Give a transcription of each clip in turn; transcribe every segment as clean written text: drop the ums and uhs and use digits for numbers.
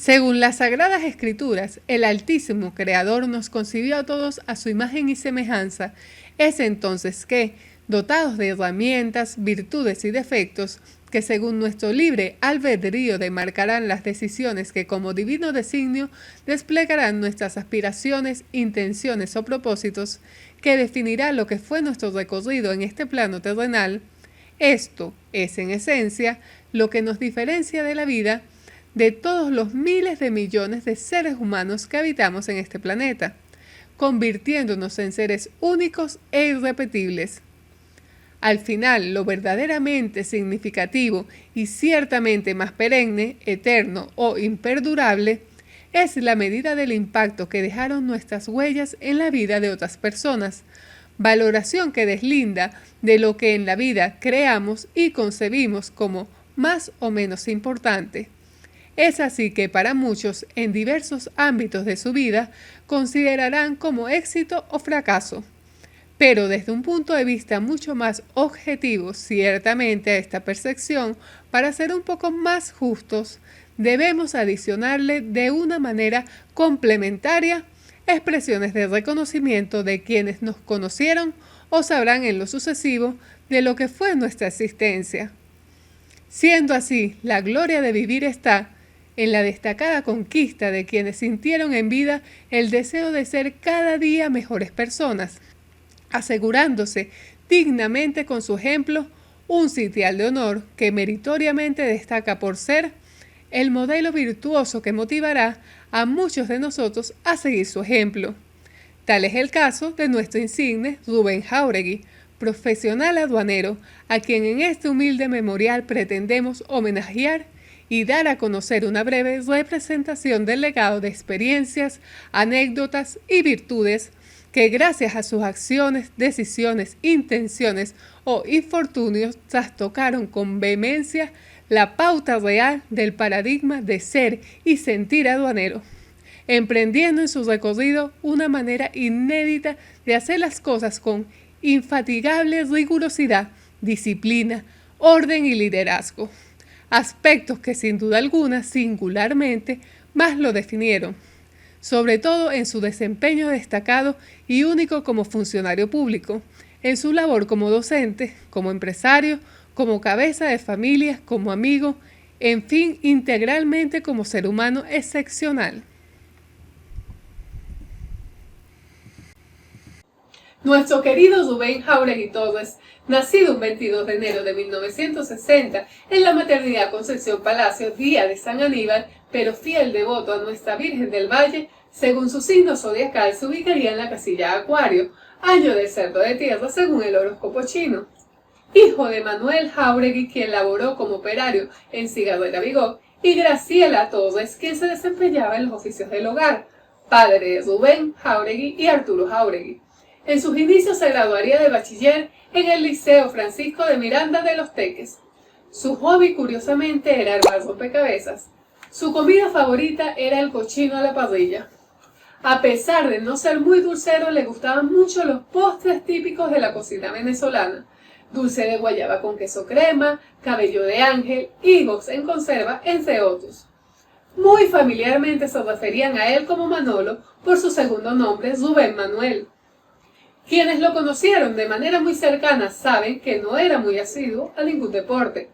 Según las Sagradas Escrituras, el Altísimo Creador nos concibió a todos a su imagen y semejanza. Es entonces que, dotados de herramientas, virtudes y defectos, que según nuestro libre albedrío demarcarán las decisiones que como divino designio desplegarán nuestras aspiraciones, intenciones o propósitos, que definirá lo que fue nuestro recorrido en este plano terrenal, esto es en esencia lo que nos diferencia de la vida de todos los miles de millones de seres humanos que habitamos en este planeta, convirtiéndonos en seres únicos e irrepetibles. Al final, lo verdaderamente significativo y ciertamente más perenne, eterno o imperdurable es la medida del impacto que dejaron nuestras huellas en la vida de otras personas, valoración que deslinda de lo que en la vida creamos y concebimos como más o menos importante. Es así que para muchos, en diversos ámbitos de su vida, considerarán como éxito o fracaso. Pero desde un punto de vista mucho más objetivo, ciertamente a esta percepción, para ser un poco más justos, debemos adicionarle de una manera complementaria expresiones de reconocimiento de quienes nos conocieron o sabrán en lo sucesivo de lo que fue nuestra existencia. Siendo así, la gloria de vivir está en la destacada conquista de quienes sintieron en vida el deseo de ser cada día mejores personas, asegurándose dignamente con su ejemplo un sitial de honor que meritoriamente destaca por ser el modelo virtuoso que motivará a muchos de nosotros a seguir su ejemplo. Tal es el caso de nuestro insigne Rubén Jáuregui, profesional aduanero, a quien en este humilde memorial pretendemos homenajear y dar a conocer una breve representación del legado de experiencias, anécdotas y virtudes que gracias a sus acciones, decisiones, intenciones o infortunios trastocaron con vehemencia la pauta real del paradigma de ser y sentir aduanero, emprendiendo en su recorrido una manera inédita de hacer las cosas con infatigable rigurosidad, disciplina, orden y liderazgo, aspectos que sin duda alguna singularmente más lo definieron, sobre todo en su desempeño destacado y único como funcionario público, en su labor como docente, como empresario, como cabeza de familia, como amigo, en fin, integralmente como ser humano excepcional. Nuestro querido Rubén Jáuregui Torres, nacido un 22 de enero de 1960 en la maternidad Concepción Palacio, día de San Aníbal, pero fiel devoto a Nuestra Virgen del Valle, según su signo zodiacal se ubicaría en la casilla Acuario, año del cerdo de tierra según el horóscopo chino. Hijo de Manuel Jáuregui, quien laboró como operario en Cigarrera Vigó, y Graciela Torres, quien se desempeñaba en los oficios del hogar, padre de Rubén Jáuregui y Arturo Jáuregui. En sus inicios se graduaría de bachiller en el Liceo Francisco de Miranda de Los Teques. Su hobby, curiosamente, era armar rompecabezas. Su comida favorita era el cochino a la parrilla. A pesar de no ser muy dulcero, le gustaban mucho los postres típicos de la cocina venezolana. Dulce de guayaba con queso crema, cabello de ángel, higos en conserva, entre otros. Muy familiarmente se referían a él como Manolo por su segundo nombre, Rubén Manuel. Quienes lo conocieron de manera muy cercana saben que no era muy asiduo a ningún deporte,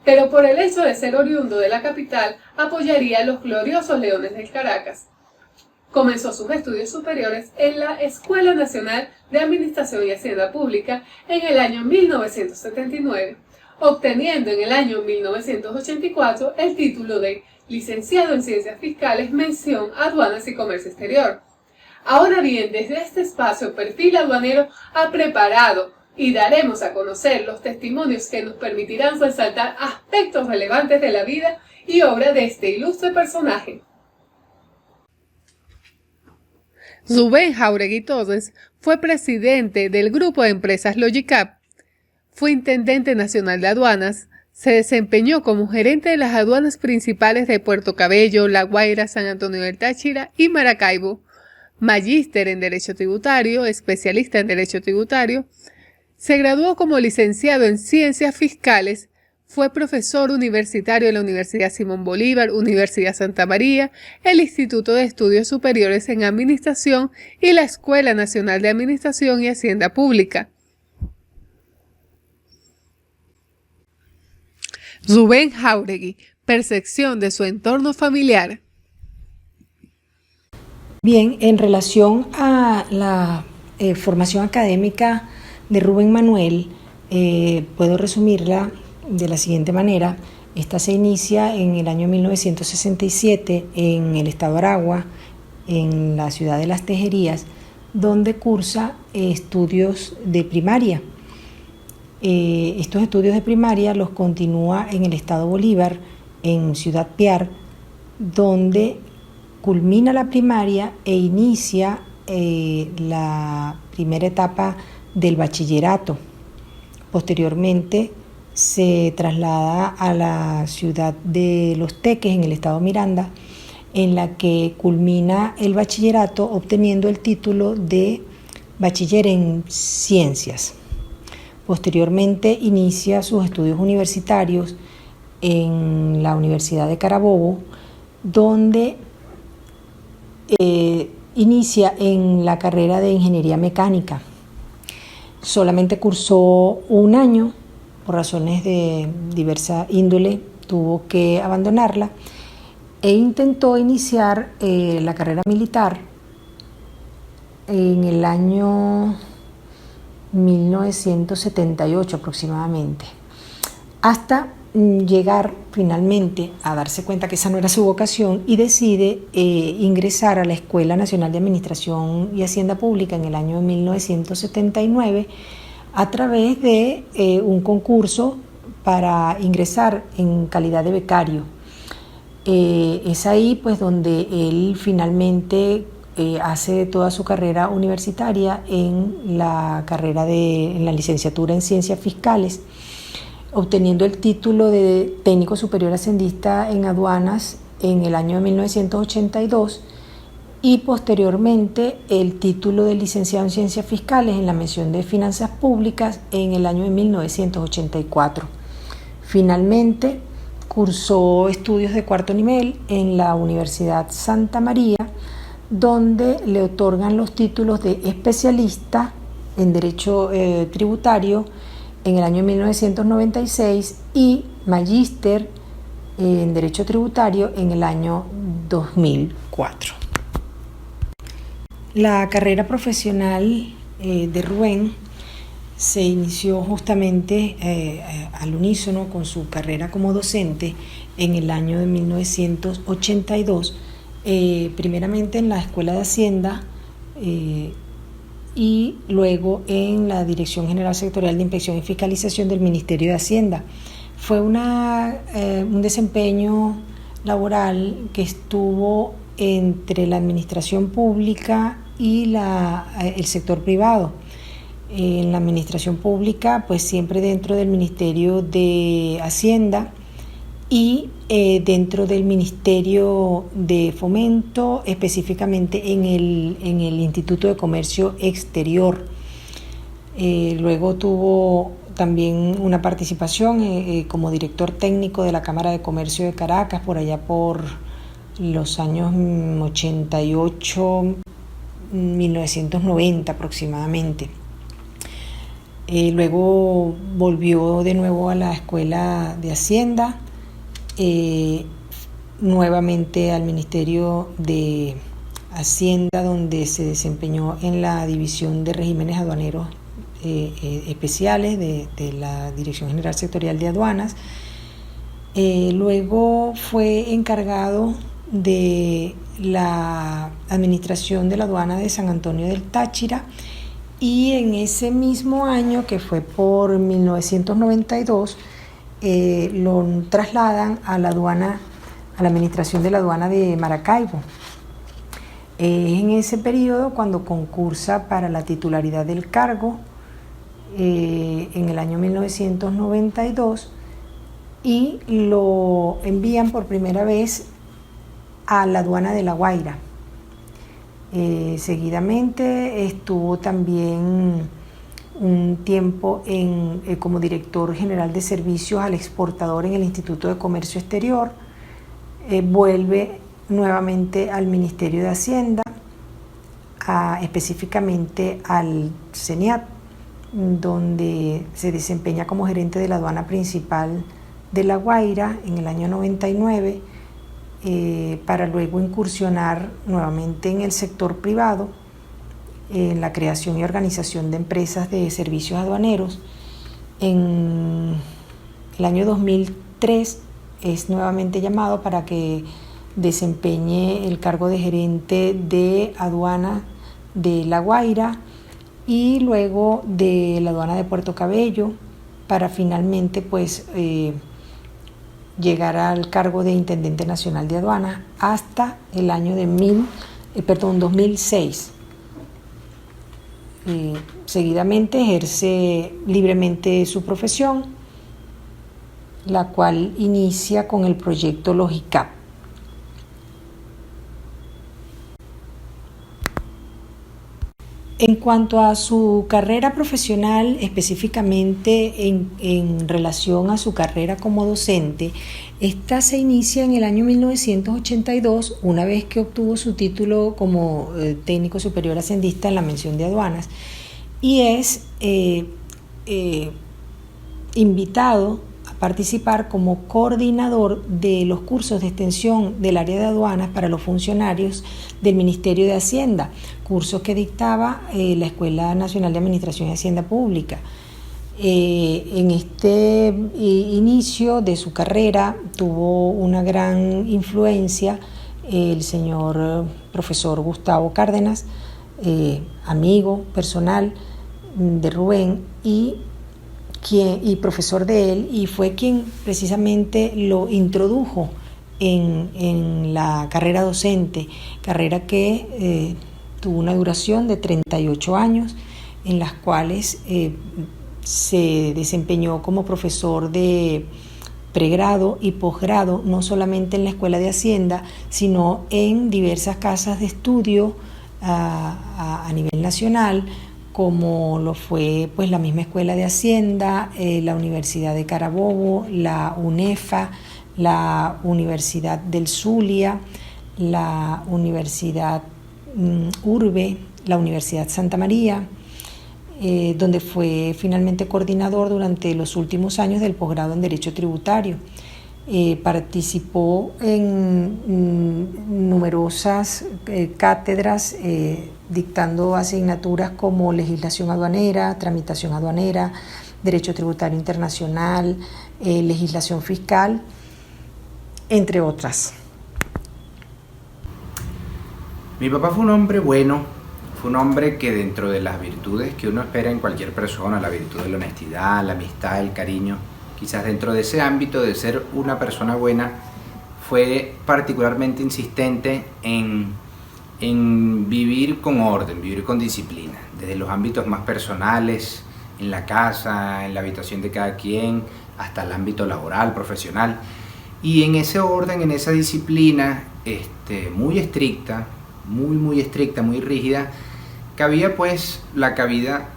pero por el hecho de ser oriundo de la capital apoyaría a los gloriosos Leones del Caracas. Comenzó sus estudios superiores en la Escuela Nacional de Administración y Hacienda Pública en el año 1979, obteniendo en el año 1984 el título de Licenciado en Ciencias Fiscales, mención Aduanas y Comercio Exterior. Ahora bien, desde este espacio Perfil Aduanero ha preparado y daremos a conocer los testimonios que nos permitirán resaltar aspectos relevantes de la vida y obra de este ilustre personaje. Rubén Jáuregui Torres fue presidente del grupo de empresas Logicap, fue intendente nacional de aduanas, se desempeñó como gerente de las aduanas principales de Puerto Cabello, La Guaira, San Antonio del Táchira y Maracaibo, magíster en Derecho Tributario, especialista en Derecho Tributario, se graduó como licenciado en Ciencias Fiscales, Fue profesor universitario en la Universidad Simón Bolívar, Universidad Santa María, el Instituto de Estudios Superiores en Administración y la Escuela Nacional de Administración y Hacienda Pública. Rubén Jáuregui, percepción de su entorno familiar. Bien, en relación a la formación académica de Rubén Manuel, puedo resumirla de la siguiente manera. Esta se inicia en el año 1967 en el estado Aragua, en la ciudad de Las Tejerías, donde cursa estudios de primaria. Estos estudios de primaria los continúa en el estado Bolívar, en Ciudad Piar, donde culmina la primaria e inicia la primera etapa del bachillerato. Posteriormente se traslada a la ciudad de Los Teques, en el estado Miranda, en la que culmina el bachillerato obteniendo el título de bachiller en ciencias. Posteriormente inicia sus estudios universitarios en la Universidad de Carabobo, donde inicia en la carrera de ingeniería mecánica. Solamente cursó un año, por razones de diversa índole, tuvo que abandonarla e intentó iniciar la carrera militar en el año 1978 aproximadamente, hasta llegar finalmente a darse cuenta que esa no era su vocación y decide ingresar a la Escuela Nacional de Administración y Hacienda Pública en el año 1979 a través de un concurso para ingresar en calidad de becario. Es ahí pues donde él finalmente hace toda su carrera universitaria en la licenciatura en Ciencias Fiscales, obteniendo el título de técnico superior ascendista en aduanas en el año 1982 y posteriormente el título de licenciado en Ciencias Fiscales en la mención de Finanzas Públicas en el año de 1984. Finalmente cursó estudios de cuarto nivel en la Universidad Santa María, donde le otorgan los títulos de especialista en Derecho Tributario en el año 1996 y magíster en Derecho Tributario en el año 2004. La carrera profesional de Rubén se inició justamente al unísono con su carrera como docente en el año de 1982, primeramente en la Escuela de Hacienda y luego en la Dirección General Sectorial de Inspección y Fiscalización del Ministerio de Hacienda. Fue un desempeño laboral que estuvo entre la administración pública y el sector privado. En la administración pública, pues siempre dentro del Ministerio de Hacienda y dentro del Ministerio de Fomento, específicamente en el Instituto de Comercio Exterior. Luego tuvo también una participación como director técnico de la Cámara de Comercio de Caracas, por allá por los años 88, 1990 aproximadamente. Luego volvió de nuevo a la Escuela de Hacienda, nuevamente al Ministerio de Hacienda, donde se desempeñó en la División de Regímenes Aduaneros Especiales de la Dirección General Sectorial de Aduanas. Luego fue encargado de la administración de la aduana de San Antonio del Táchira, y en ese mismo año, que fue por 1992, lo trasladan a la administración de la aduana de Maracaibo. En ese periodo cuando concursa para la titularidad del cargo en el año 1992 y lo envían por primera vez a la aduana de La Guaira. Seguidamente estuvo también un tiempo como director general de servicios al exportador en el Instituto de Comercio Exterior. Vuelve nuevamente al Ministerio de Hacienda, específicamente al CENIAT, donde se desempeña como gerente de la aduana principal de La Guaira en el año 99, para luego incursionar nuevamente en el sector privado, en la creación y organización de empresas de servicios aduaneros. En el año 2003 es nuevamente llamado para que desempeñe el cargo de gerente de aduana de La Guaira y luego de la aduana de Puerto Cabello, para finalmente pues llegar al cargo de intendente nacional de aduanas hasta el año 2006. Seguidamente ejerce libremente su profesión, la cual inicia con el proyecto Logicap. En cuanto a su carrera profesional, específicamente en relación a su carrera como docente, esta se inicia en el año 1982, una vez que obtuvo su título como técnico superior hacendista en la mención de aduanas, y es invitado a participar como coordinador de los cursos de extensión del área de aduanas para los funcionarios del Ministerio de Hacienda, cursos que dictaba la Escuela Nacional de Administración y Hacienda Pública. En este inicio de su carrera tuvo una gran influencia el señor profesor Gustavo Cárdenas, amigo personal de Rubén y profesor de él, y fue quien precisamente lo introdujo en la carrera docente, carrera que tuvo una duración de 38 años, en las cuales se desempeñó como profesor de pregrado y posgrado, no solamente en la Escuela de Hacienda, sino en diversas casas de estudio a nivel nacional, como lo fue pues la misma Escuela de Hacienda, la Universidad de Carabobo, la UNEFA, la Universidad del Zulia, la Universidad Urbe, la Universidad Santa María, donde fue finalmente coordinador durante los últimos años del posgrado en Derecho Tributario. Participó en numerosas cátedras, dictando asignaturas como legislación aduanera, tramitación aduanera, derecho tributario internacional, legislación fiscal, entre otras. Mi papá fue un hombre bueno, fue un hombre que dentro de las virtudes que uno espera en cualquier persona, la virtud de la honestidad, la amistad, el cariño, quizás dentro de ese ámbito de ser una persona buena, fue particularmente insistente en vivir con orden, vivir con disciplina, desde los ámbitos más personales, en la casa, en la habitación de cada quien, hasta el ámbito laboral, profesional. Y en ese orden, en esa disciplina muy estricta, muy estricta, muy rígida, había pues cabida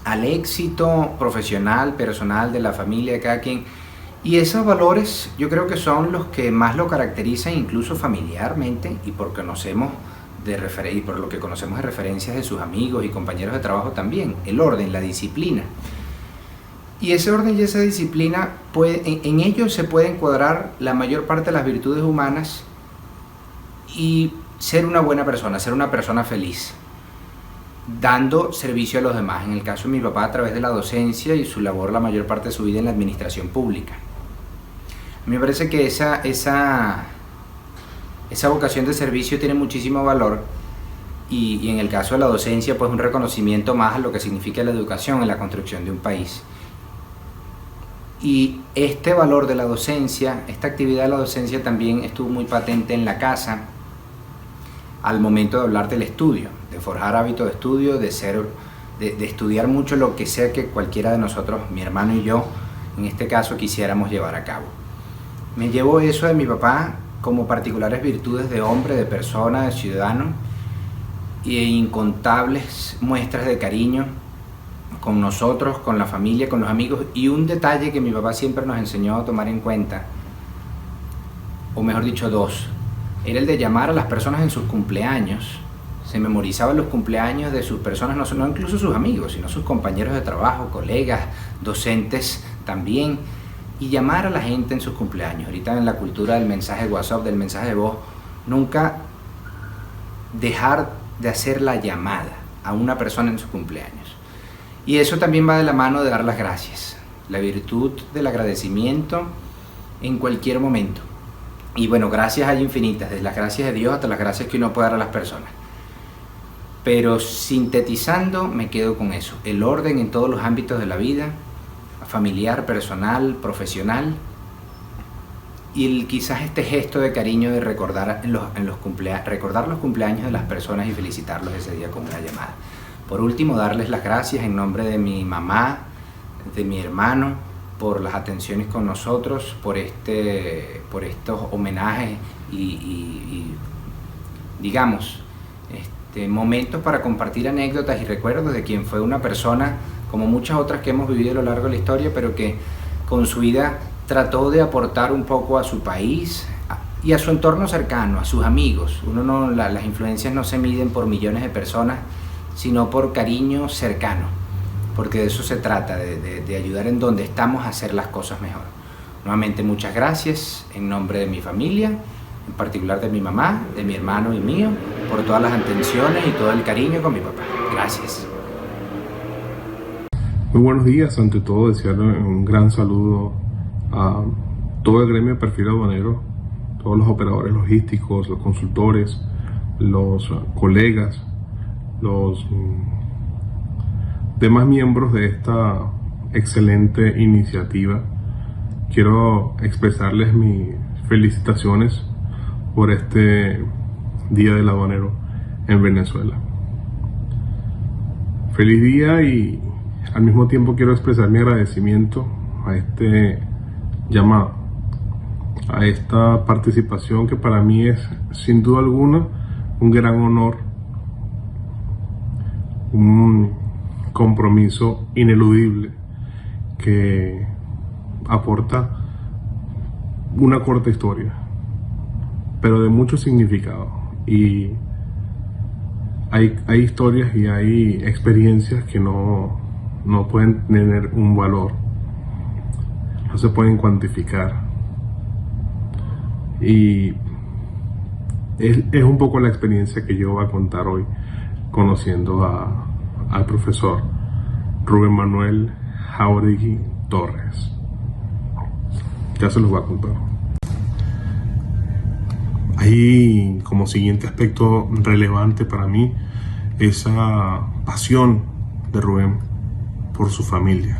al éxito profesional, personal, de la familia, de cada quien. Y esos valores yo creo que son los que más lo caracterizan, incluso familiarmente, y por lo que conocemos de referencias de sus amigos y compañeros de trabajo también: el orden, la disciplina. Y ese orden y esa disciplina, en ellos se puede encuadrar la mayor parte de las virtudes humanas y ser una buena persona, ser una persona feliz, dando servicio a los demás. En el caso de mi papá, a través de la docencia y su labor la mayor parte de su vida en la administración pública. A mí me parece que esa vocación de servicio tiene muchísimo valor, y en el caso de la docencia, pues un reconocimiento más a lo que significa la educación en la construcción de un país. Y este valor de la docencia, esta actividad de la docencia también estuvo muy patente en la casa al momento de hablar del estudio, de forjar hábitos de estudio, de estudiar mucho lo que sea que cualquiera de nosotros, mi hermano y yo, en este caso, quisiéramos llevar a cabo. Me llevo eso de mi papá como particulares virtudes de hombre, de persona, de ciudadano, e incontables muestras de cariño con nosotros, con la familia, con los amigos. Y un detalle que mi papá siempre nos enseñó a tomar en cuenta, o mejor dicho dos, era el de llamar a las personas en sus cumpleaños. Se memorizaban los cumpleaños de sus personas, no incluso sus amigos, sino sus compañeros de trabajo, colegas, docentes también, y llamar a la gente en sus cumpleaños. Ahorita en la cultura del mensaje de WhatsApp, del mensaje de voz, nunca dejar de hacer la llamada a una persona en su cumpleaños. Y eso también va de la mano de dar las gracias, la virtud del agradecimiento en cualquier momento. Y bueno, gracias hay infinitas, desde las gracias de Dios hasta las gracias que uno puede dar a las personas. Pero sintetizando, me quedo con eso: el orden en todos los ámbitos de la vida, familiar, personal, profesional, y quizás este gesto de cariño de recordar recordar los cumpleaños de las personas y felicitarlos ese día con una llamada. Por último, darles las gracias en nombre de mi mamá, de mi hermano, por las atenciones con nosotros, por estos homenajes y digamos, momentos para compartir anécdotas y recuerdos de quien fue una persona, como muchas otras que hemos vivido a lo largo de la historia, pero que con su vida trató de aportar un poco a su país y a su entorno cercano, a sus amigos. Las influencias no se miden por millones de personas, sino por cariño cercano, porque de eso se trata, de ayudar en donde estamos a hacer las cosas mejor. Nuevamente, muchas gracias en nombre de mi familia, en particular de mi mamá, de mi hermano y mío, por todas las atenciones y todo el cariño con mi papá. Gracias. Muy buenos días. Ante todo, desearle un gran saludo a todo el gremio de perfil aduanero, todos los operadores logísticos, los consultores, los colegas, los demás miembros de esta excelente iniciativa. Quiero expresarles mis felicitaciones por este Día del Aduanero en Venezuela. Feliz día, y al mismo tiempo quiero expresar mi agradecimiento a este llamado, a esta participación que para mí es sin duda alguna un gran honor, un compromiso ineludible que aporta una corta historia, pero de mucho significado. Y hay historias y hay experiencias que no pueden tener un valor, no se pueden cuantificar. Y es un poco la experiencia que yo voy a contar hoy, conociendo al profesor Rubén Manuel Jáuregui Torres. Ya se los voy a contar. Hay como siguiente aspecto relevante para mí esa pasión de Rubén por su familia.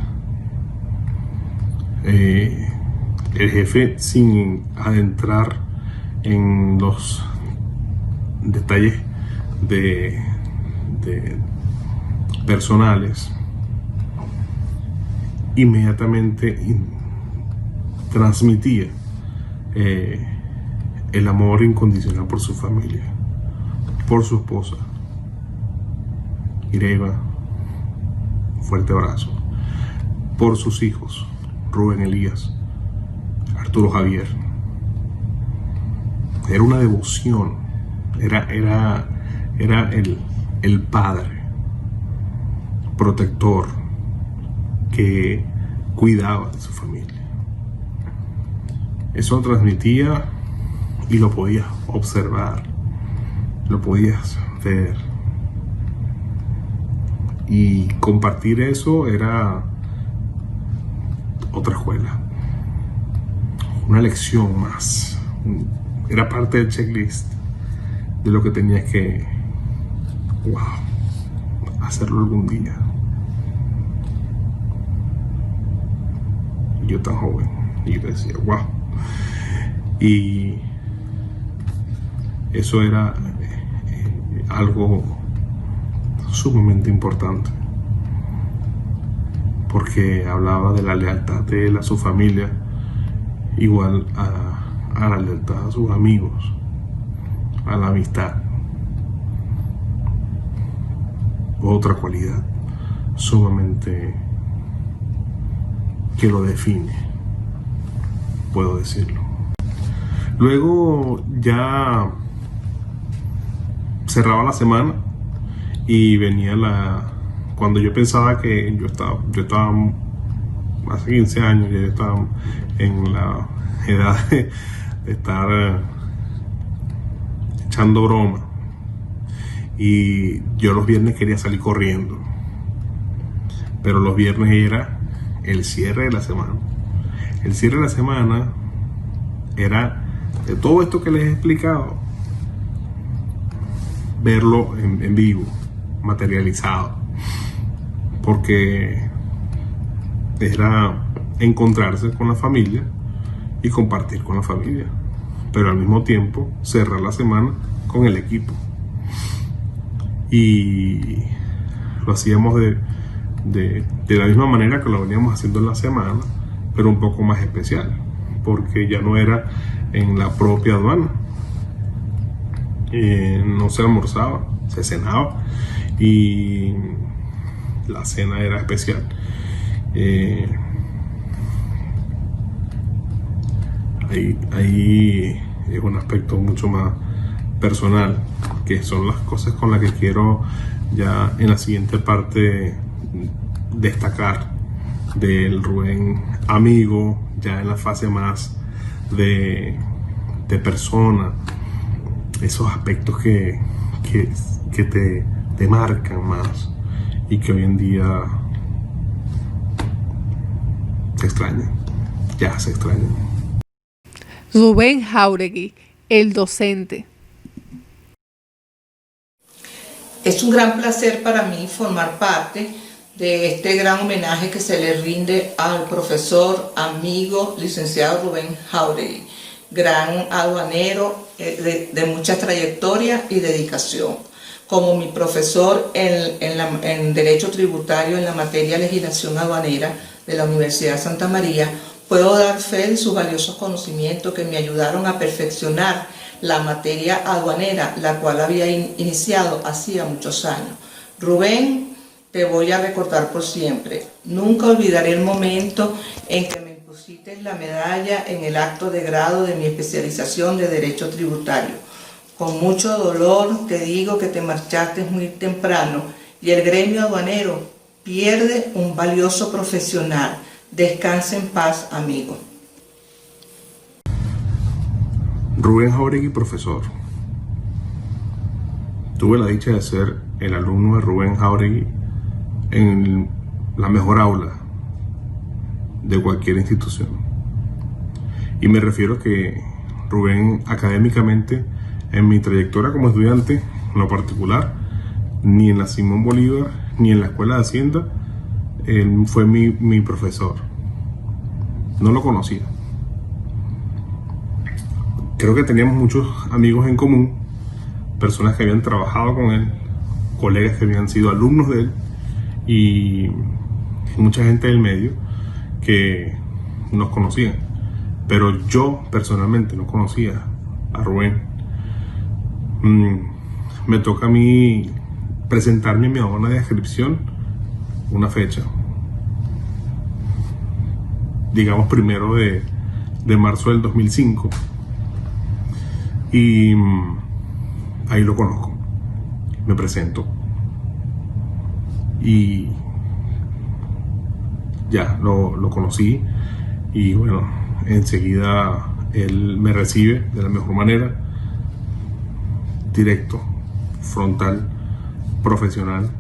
El jefe, sin adentrar en los detalles de personales, inmediatamente transmitía el amor incondicional por su familia, por su esposa Ireva, fuerte abrazo, por sus hijos Rubén Elías, Arturo Javier. Era una devoción, era el padre protector que cuidaba de su familia. Eso lo transmitía y lo podías observar, lo podías ver. Y compartir eso era otra escuela, una lección más. Era parte del checklist de lo que tenías que, hacerlo algún día. Yo tan joven, y yo decía, y eso era algo sumamente importante, porque hablaba de la lealtad de él a su familia, igual a la lealtad a sus amigos, a la amistad. otra cualidad sumamente que lo define, puedo decirlo. Luego ya cerraba la semana y venía cuando yo pensaba que yo estaba hace 15 años, ya estaba en la edad de estar echando broma, y yo los viernes quería salir corriendo, pero los viernes era el cierre de la semana. El cierre de la semana era de todo esto que les he explicado, verlo en vivo, materializado, porque era encontrarse con la familia y compartir con la familia, pero al mismo tiempo cerrar la semana con el equipo. Y lo hacíamos de la misma manera que lo veníamos haciendo en la semana, pero un poco más especial, porque ya no era en la propia aduana. No se almorzaba, se cenaba, y la cena era especial. Ahí es un aspecto mucho más personal, que son las cosas con las que quiero ya en la siguiente parte destacar del Rubén amigo, ya en la fase más de persona, esos aspectos que te marcan más y que hoy en día se extrañan, ya se extrañan. Rubén Jáuregui, el docente. Es un gran placer para mí formar parte de este gran homenaje que se le rinde al profesor, amigo, licenciado Rubén Jáuregui, gran aduanero de mucha trayectoria y dedicación. Como mi profesor en Derecho Tributario en la materia Legislación Aduanera de la Universidad de Santa María, puedo dar fe de sus valiosos conocimientos que me ayudaron a perfeccionar la materia aduanera, la cual había iniciado hacía muchos años. Rubén, te voy a recordar por siempre. Nunca olvidaré el momento en que me impusiste la medalla en el acto de grado de mi especialización de Derecho Tributario. Con mucho dolor te digo que te marchaste muy temprano y el gremio aduanero pierde un valioso profesional. Descansa en paz, amigo. Rubén Jáuregui, profesor. Tuve la dicha de ser el alumno de Rubén Jáuregui en la mejor aula de cualquier institución. Y me refiero que Rubén, académicamente, en mi trayectoria como estudiante, en lo particular, ni en la Simón Bolívar, ni en la Escuela de Hacienda, él fue mi profesor. No lo conocía. Creo que teníamos muchos amigos en común, personas que habían trabajado con él, colegas que habían sido alumnos de él, y mucha gente del medio que nos conocían. Pero yo personalmente no conocía a Rubén. Me toca a mí presentarme en mi aduana de inscripción una fecha, digamos 1 de marzo del 2005, y ahí lo conozco, me presento y ya lo conocí, y bueno, enseguida él me recibe de la mejor manera, directo, frontal, profesional,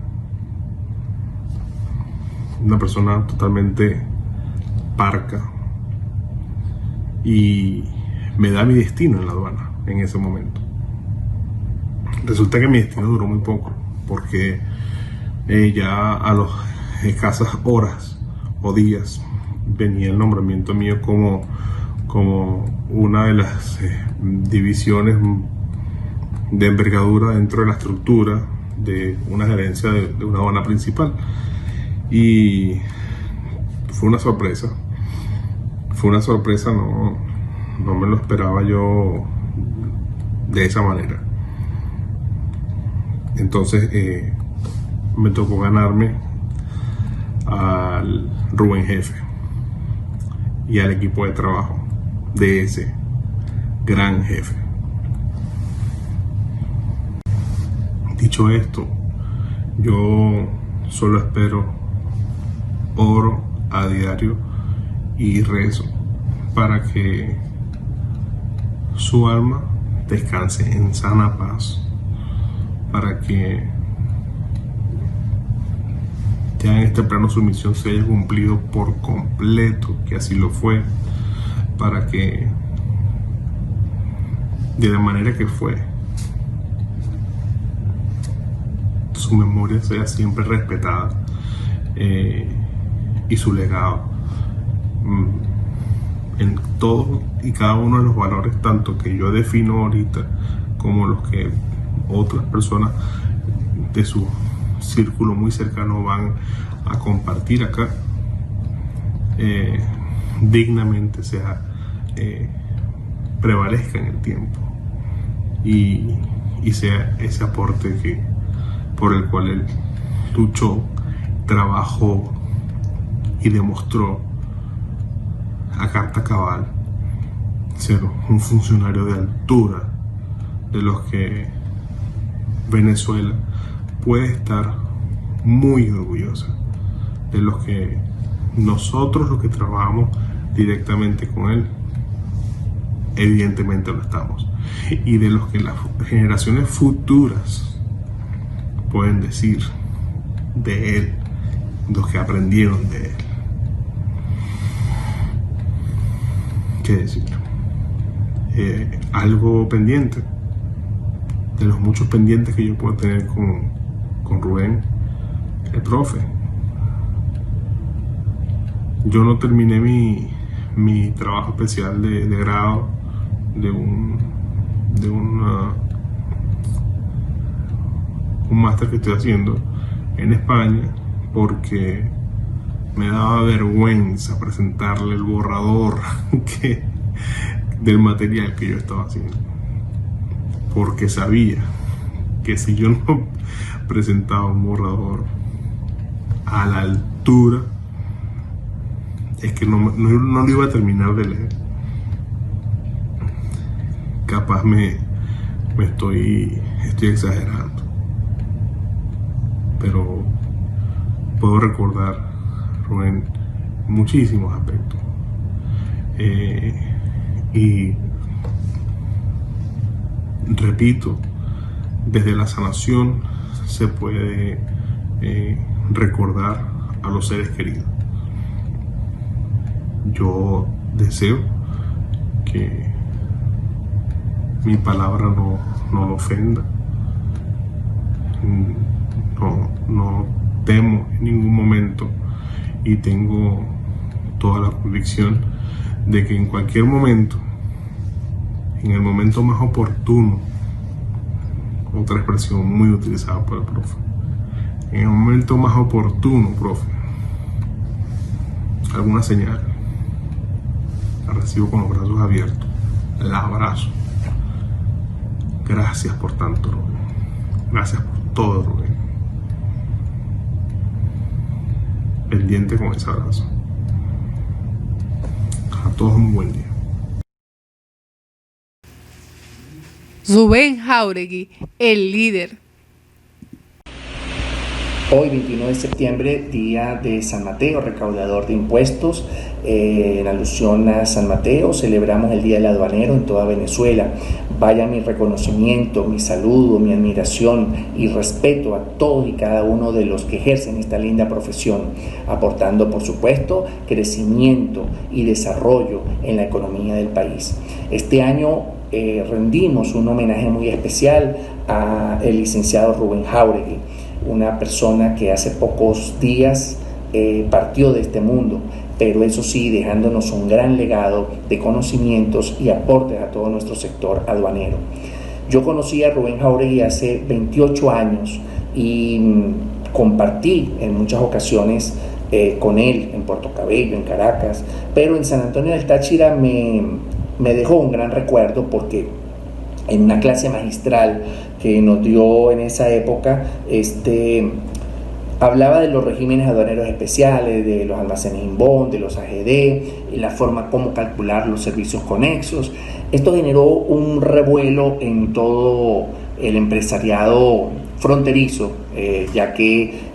una persona totalmente parca, y me da mi destino en la aduana en ese momento. Resulta que mi destino duró muy poco, porque ya a las escasas horas o días venía el nombramiento mío como una de las divisiones de envergadura dentro de la estructura de una gerencia de una aduana principal. Y fue una sorpresa, no me lo esperaba yo de esa manera. Entonces me tocó ganarme al Rubén jefe y al equipo de trabajo de ese gran jefe. Dicho esto, yo solo espero, oro a diario y rezo para que su alma descanse en sana paz, para que ya en este plano su misión se haya cumplido por completo, que así lo fue, para que de la manera que fue, su memoria sea siempre respetada, y su legado en todos y cada uno de los valores, tanto que yo defino ahorita como los que otras personas de su círculo muy cercano van a compartir acá, dignamente prevalezca en el tiempo y sea ese aporte por el cual él luchó, trabajó y demostró a carta cabal ser un funcionario de altura, de los que Venezuela puede estar muy orgullosa, de los que nosotros los que trabajamos directamente con él evidentemente lo estamos, y de los que las generaciones futuras pueden decir de él, los que aprendieron de él. ¿Qué decir? Algo pendiente, de los muchos pendientes que yo puedo tener con Rubén, el profe. Yo no terminé mi trabajo especial de grado de un máster que estoy haciendo en España, porque me daba vergüenza presentarle el borrador del material que yo estaba haciendo, porque sabía que si yo no presentaba un borrador a la altura, es que no lo iba a terminar de leer. Capaz me estoy exagerando, pero puedo recordar, Rubén, muchísimos aspectos, y repito, desde la sanación se puede recordar a los seres queridos. Yo deseo que mi palabra no lo ofenda. No temo en ningún momento, y tengo toda la convicción de que en cualquier momento, en el momento más oportuno, otra expresión muy utilizada por el profe, en el momento más oportuno, profe, alguna señal, la recibo con los brazos abiertos, la abrazo. Gracias por tanto, Rubén. Gracias por todo, Rubén. Pendiente con ese abrazo. A todos un buen día. Rubén Jáuregui, el líder. Hoy, 29 de septiembre, día de San Mateo, recaudador de impuestos. En alusión a San Mateo, celebramos el Día del Aduanero en toda Venezuela. Vaya mi reconocimiento, mi saludo, mi admiración y respeto a todos y cada uno de los que ejercen esta linda profesión, aportando, por supuesto, crecimiento y desarrollo en la economía del país. Este año rendimos un homenaje muy especial al licenciado Rubén Jáuregui, una persona que hace pocos días partió de este mundo, pero eso sí, dejándonos un gran legado de conocimientos y aportes a todo nuestro sector aduanero. Yo conocí a Rubén Jáuregui hace 28 años y compartí en muchas ocasiones con él en Puerto Cabello, en Caracas, pero en San Antonio del Táchira me dejó un gran recuerdo, porque en una clase magistral que nos dio en esa época, Hablaba de los regímenes aduaneros especiales, de los almacenes inbound, de los AGD, y la forma como calcular los servicios conexos. Esto generó un revuelo en todo el empresariado fronterizo, ya que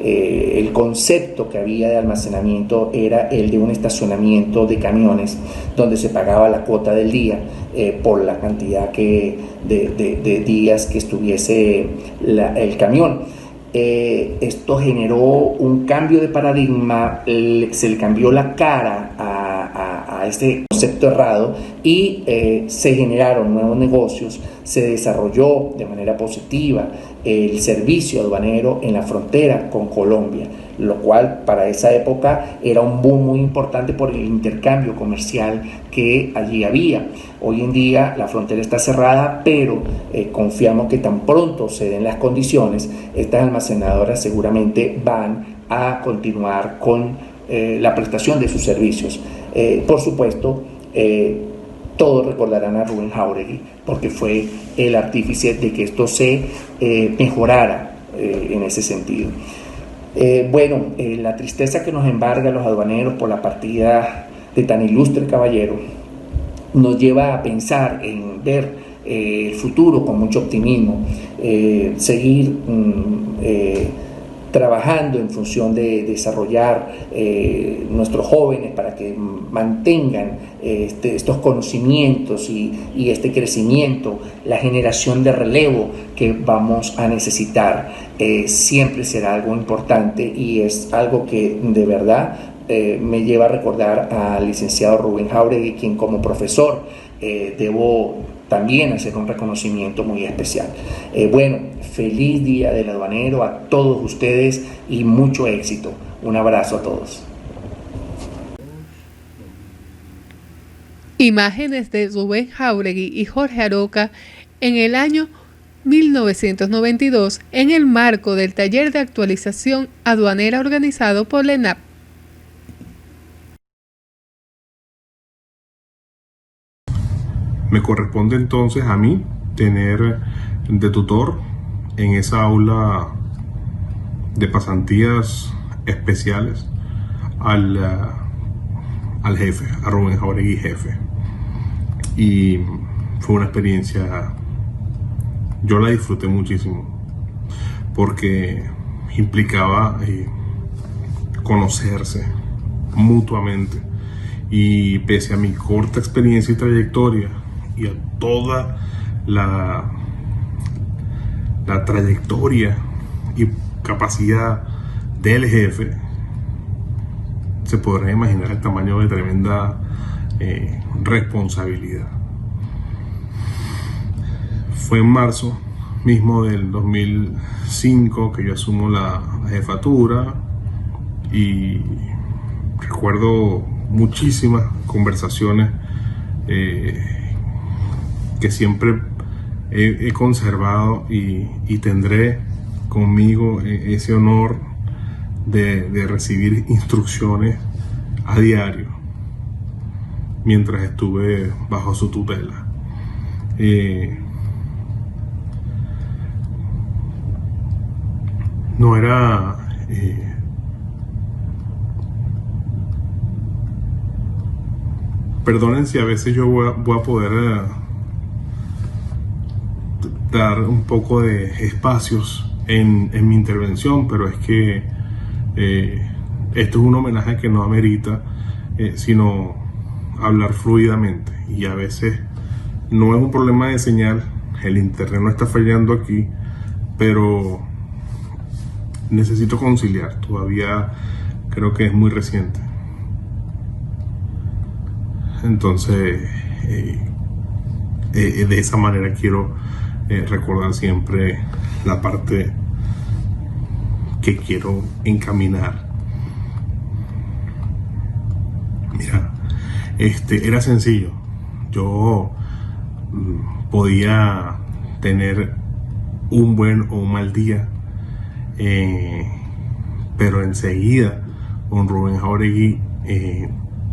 el concepto que había de almacenamiento era el de un estacionamiento de camiones donde se pagaba la cuota del día por la cantidad de días que estuviese el camión. Esto generó un cambio de paradigma, se le cambió la cara a este concepto errado y se generaron nuevos negocios, se desarrolló de manera positiva el servicio aduanero en la frontera con Colombia, lo cual para esa época era un boom muy importante por el intercambio comercial que allí había. Hoy en día la frontera está cerrada, pero confiamos que tan pronto se den las condiciones, estas almacenadoras seguramente van a continuar con la prestación de sus servicios. Por supuesto, todos recordarán a Rubén Jáuregui porque fue el artífice de que esto se mejorara en ese sentido. La tristeza que nos embarga a los aduaneros por la partida de tan ilustre caballero nos lleva a pensar en ver el futuro con mucho optimismo, seguir trabajando en función de desarrollar nuestros jóvenes para que mantengan estos conocimientos y este crecimiento, la generación de relevo que vamos a necesitar. Siempre será algo importante y es algo que de verdad me lleva a recordar al licenciado Rubén Jáuregui, quien como profesor debo también hacer un reconocimiento muy especial. Feliz Día del Aduanero a todos ustedes y mucho éxito. Un abrazo a todos. Imágenes de Rubén Jáuregui y Jorge Aroca en el año 1992 en el marco del taller de actualización aduanera organizado por la ENAP. Me corresponde entonces a mí tener de tutor en esa aula de pasantías especiales al jefe, a Rubén Jáuregui jefe. Y fue una experiencia, yo la disfruté muchísimo, porque implicaba conocerse mutuamente. Y pese a mi corta experiencia y trayectoria, y a toda la trayectoria y capacidad del jefe, se podrá imaginar el tamaño de tremenda responsabilidad. Fue en marzo mismo del 2005 que yo asumo la jefatura y recuerdo muchísimas conversaciones que siempre he conservado y tendré conmigo ese honor de recibir instrucciones a diario mientras estuve bajo su tutela. No era perdonen si a veces yo voy a poder dar un poco de espacios en mi intervención, pero es que esto es un homenaje que no amerita sino hablar fluidamente, y a veces no es un problema de señal, el internet no está fallando aquí, pero necesito conciliar, todavía creo que es muy reciente. Entonces de esa manera quiero recordar siempre la parte que quiero encaminar. Mira, era sencillo. Yo podía tener un buen o un mal día, pero enseguida con Rubén Jáuregui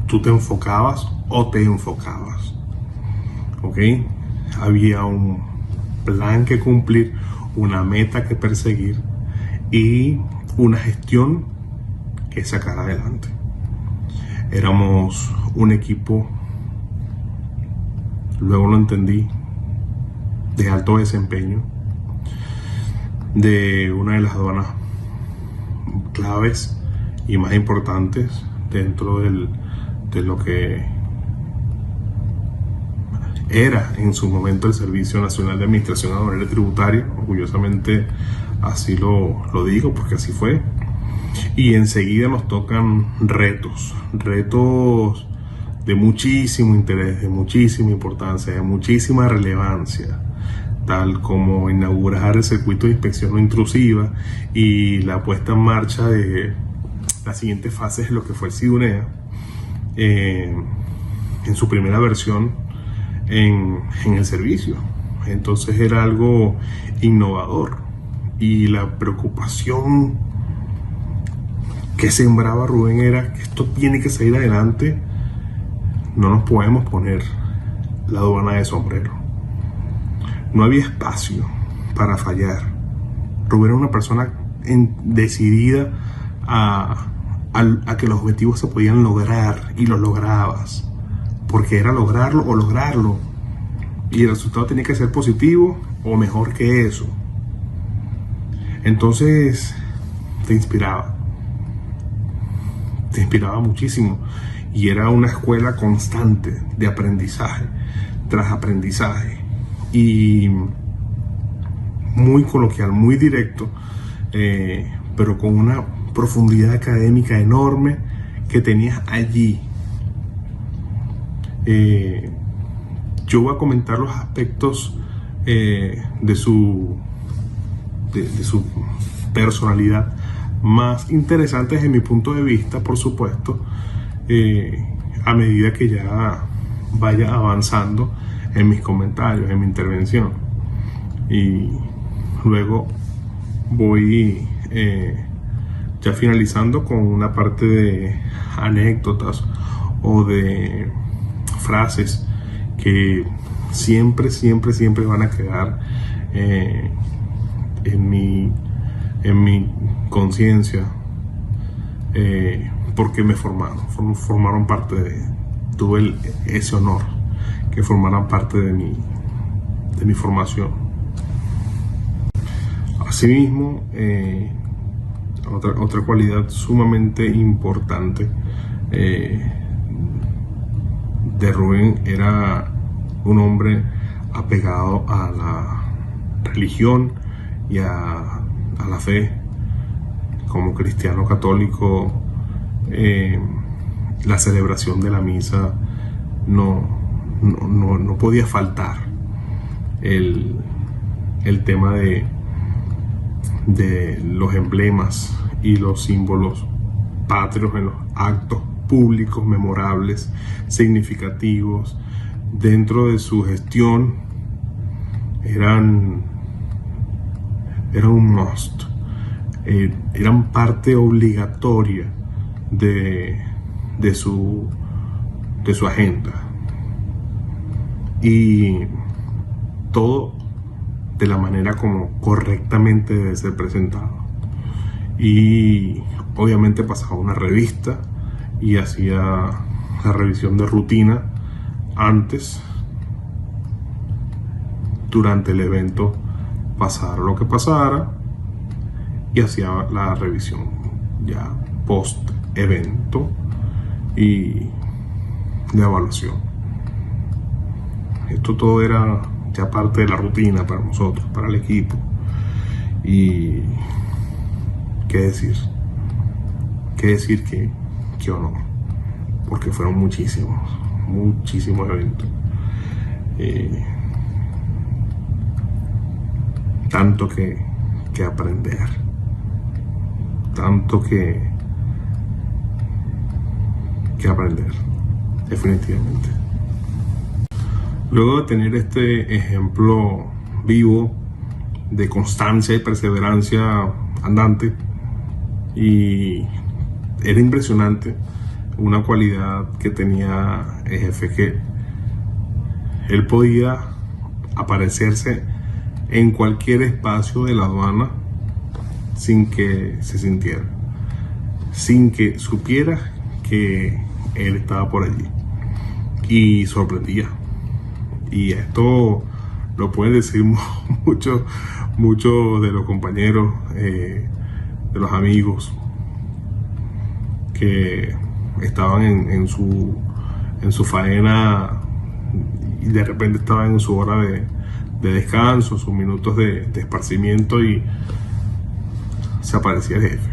tú te enfocabas o te enfocabas, ¿ok? Había un plan que cumplir, una meta que perseguir, y una gestión que sacar adelante. Éramos un equipo, luego lo entendí, de alto desempeño, de una de las aduanas claves y más importantes dentro de lo que era en su momento el Servicio Nacional de Administración Aduanera y Tributaria. Orgullosamente así lo digo, porque así fue. Y enseguida nos tocan retos de muchísimo interés, de muchísima importancia, de muchísima relevancia, tal como inaugurar el circuito de inspección no intrusiva y la puesta en marcha de las siguientes fases de lo que fue el SIDUNEA en su primera versión en el servicio. Entonces era algo innovador, y la preocupación que sembraba Rubén era que esto tiene que salir adelante. No nos podemos poner la aduana de sombrero. No había espacio para fallar. Rubén era una persona decidida a que los objetivos se podían lograr, y los lograbas, porque era lograrlo o lograrlo, y el resultado tenía que ser positivo o mejor que eso. Entonces te inspiraba muchísimo, y era una escuela constante de aprendizaje tras aprendizaje, y muy coloquial, muy directo, pero con una profundidad académica enorme que tenías allí. Yo voy a comentar los aspectos de su personalidad más interesantes desde mi punto de vista, por supuesto, a medida que ya vaya avanzando en mis comentarios, en mi intervención. Y luego voy ya finalizando con una parte de anécdotas o de frases que siempre van a quedar en mi conciencia, porque me formaron parte tuve ese honor que formaran parte de mi formación. Asimismo, otra cualidad sumamente importante de Rubén era un hombre apegado a la religión y a la fe. Como cristiano católico, la celebración de la misa no podía faltar. El tema de los emblemas y los símbolos patrios en los actos públicos memorables, significativos, dentro de su gestión, eran un must, eran parte obligatoria de su agenda, y todo de la manera como correctamente debe ser presentado. Y obviamente pasaba una revista y hacía la revisión de rutina antes, durante el evento, pasara lo que pasara, y hacía la revisión ya post evento y de evaluación. Esto todo era ya parte de la rutina para nosotros, para el equipo. Y qué decir qué honor, porque fueron muchísimos eventos, tanto que aprender, tanto que aprender, definitivamente. Luego de tener este ejemplo vivo de constancia y perseverancia andante, y era impresionante una cualidad que tenía el jefe, que él podía aparecerse en cualquier espacio de la aduana sin que se sintiera, sin que supiera que él estaba por allí. Y sorprendía. Y esto lo pueden decir muchos de los compañeros, de los amigos que estaban en su faena y de repente estaban en su hora de descanso, sus minutos de esparcimiento, y se aparecía el jefe.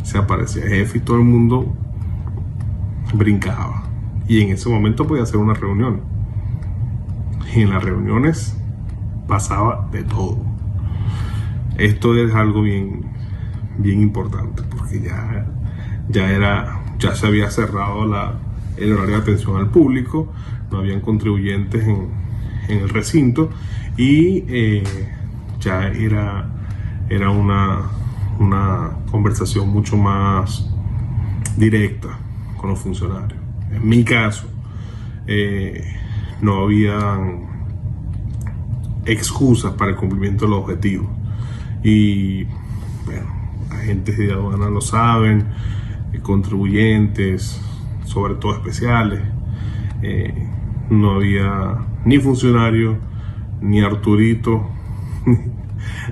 Se aparecía el jefe y todo el mundo brincaba. Y en ese momento podía hacer una reunión. Y en las reuniones pasaba de todo. Esto es algo bien importante, porque ya se había cerrado el horario de atención al público, no habían contribuyentes en el recinto, y ya era una conversación mucho más directa con los funcionarios. En mi caso, no había excusas para el cumplimiento de los objetivos. Y bueno, agentes de aduana lo saben, contribuyentes, sobre todo especiales. No había ni funcionario, ni Arturito,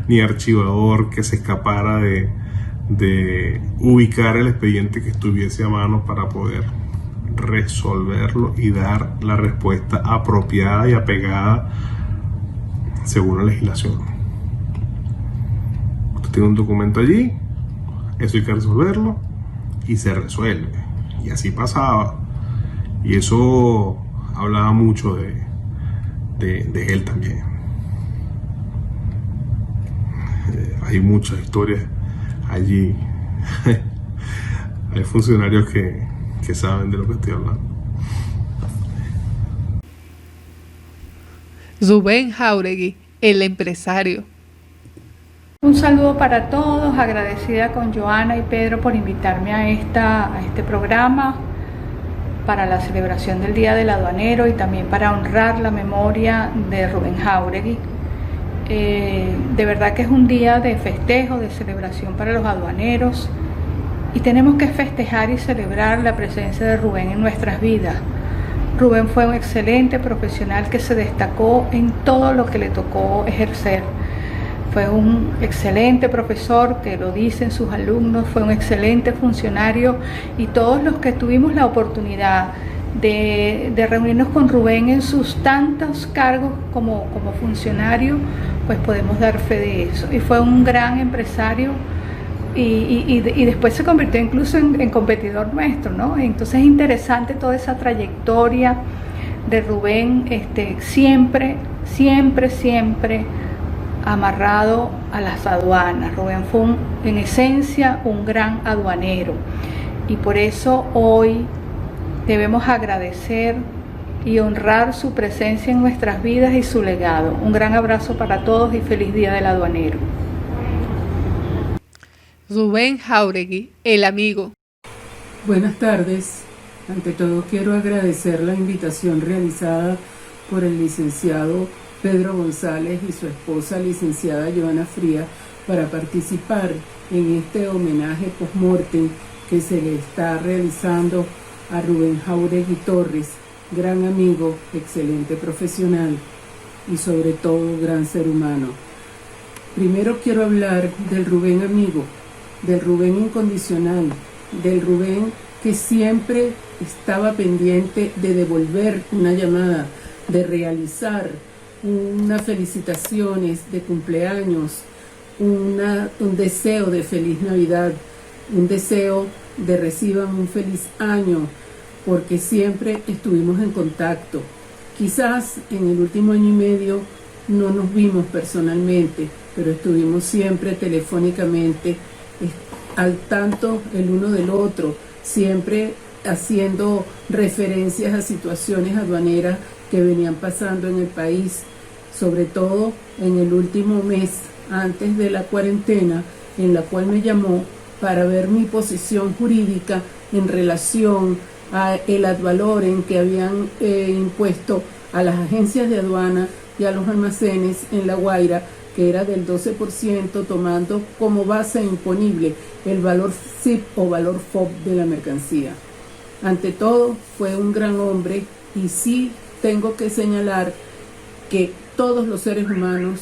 ni archivador que se escapara de ubicar el expediente que estuviese a mano para poder resolverlo y dar la respuesta apropiada y apegada según la legislación. Usted tiene un documento allí, eso hay que resolverlo y se resuelve. Y así pasaba. Y eso hablaba mucho de él también. Hay muchas historias allí. Hay funcionarios que saben de lo que estoy hablando. Rubén Jáuregui, el empresario. Un saludo para todos, agradecida con Joana y Pedro por invitarme a este programa para la celebración del Día del Aduanero y también para honrar la memoria de Rubén Jáuregui. De verdad que es un día de festejo, de celebración para los aduaneros, y tenemos que festejar y celebrar la presencia de Rubén en nuestras vidas. Rubén fue un excelente profesional que se destacó en todo lo que le tocó ejercer. Fue un excelente profesor, que lo dicen sus alumnos, fue un excelente funcionario, y todos los que tuvimos la oportunidad de reunirnos con Rubén en sus tantos cargos como funcionario, pues podemos dar fe de eso. Y fue un gran empresario y después se convirtió incluso en competidor nuestro, ¿no? Entonces es interesante toda esa trayectoria de Rubén, siempre amarrado a las aduanas. Rubén fue en esencia un gran aduanero, y por eso hoy debemos agradecer y honrar su presencia en nuestras vidas y su legado. Un gran abrazo para todos y feliz Día del Aduanero. Rubén Jáuregui, el amigo. Buenas tardes. Ante todo quiero agradecer la invitación realizada por el licenciado Pedro González y su esposa, licenciada Joana Fría, para participar en este homenaje post-mortem que se le está realizando a Rubén Jáuregui Torres, gran amigo, excelente profesional y sobre todo gran ser humano. Primero quiero hablar del Rubén amigo, del Rubén incondicional, del Rubén que siempre estaba pendiente de devolver una llamada, de realizar unas felicitaciones de cumpleaños, un deseo de feliz Navidad, un deseo de reciban un feliz año, porque siempre estuvimos en contacto. Quizás en el último año y medio no nos vimos personalmente, pero estuvimos siempre telefónicamente al tanto el uno del otro, siempre haciendo referencias a situaciones aduaneras que venían pasando en el país, sobre todo en el último mes antes de la cuarentena, en la cual me llamó para ver mi posición jurídica en relación a el ad valorem que habían impuesto a las agencias de aduana y a los almacenes en La Guaira, que era del 12%, tomando como base imponible el valor CIP o valor FOB de la mercancía. Ante todo, fue un gran hombre, y sí tengo que señalar que todos los seres humanos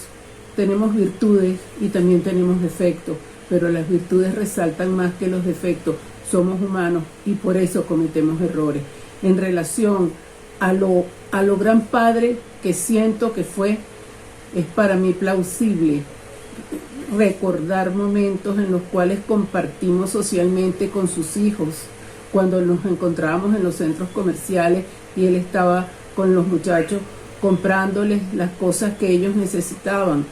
tenemos virtudes y también tenemos defectos, pero las virtudes resaltan más que los defectos. Somos humanos y por eso cometemos errores. En relación a lo gran padre que siento que fue, es para mí plausible recordar momentos en los cuales compartimos socialmente con sus hijos, cuando nos encontrábamos en los centros comerciales y él estaba con los muchachos comprándoles las cosas que ellos necesitaban.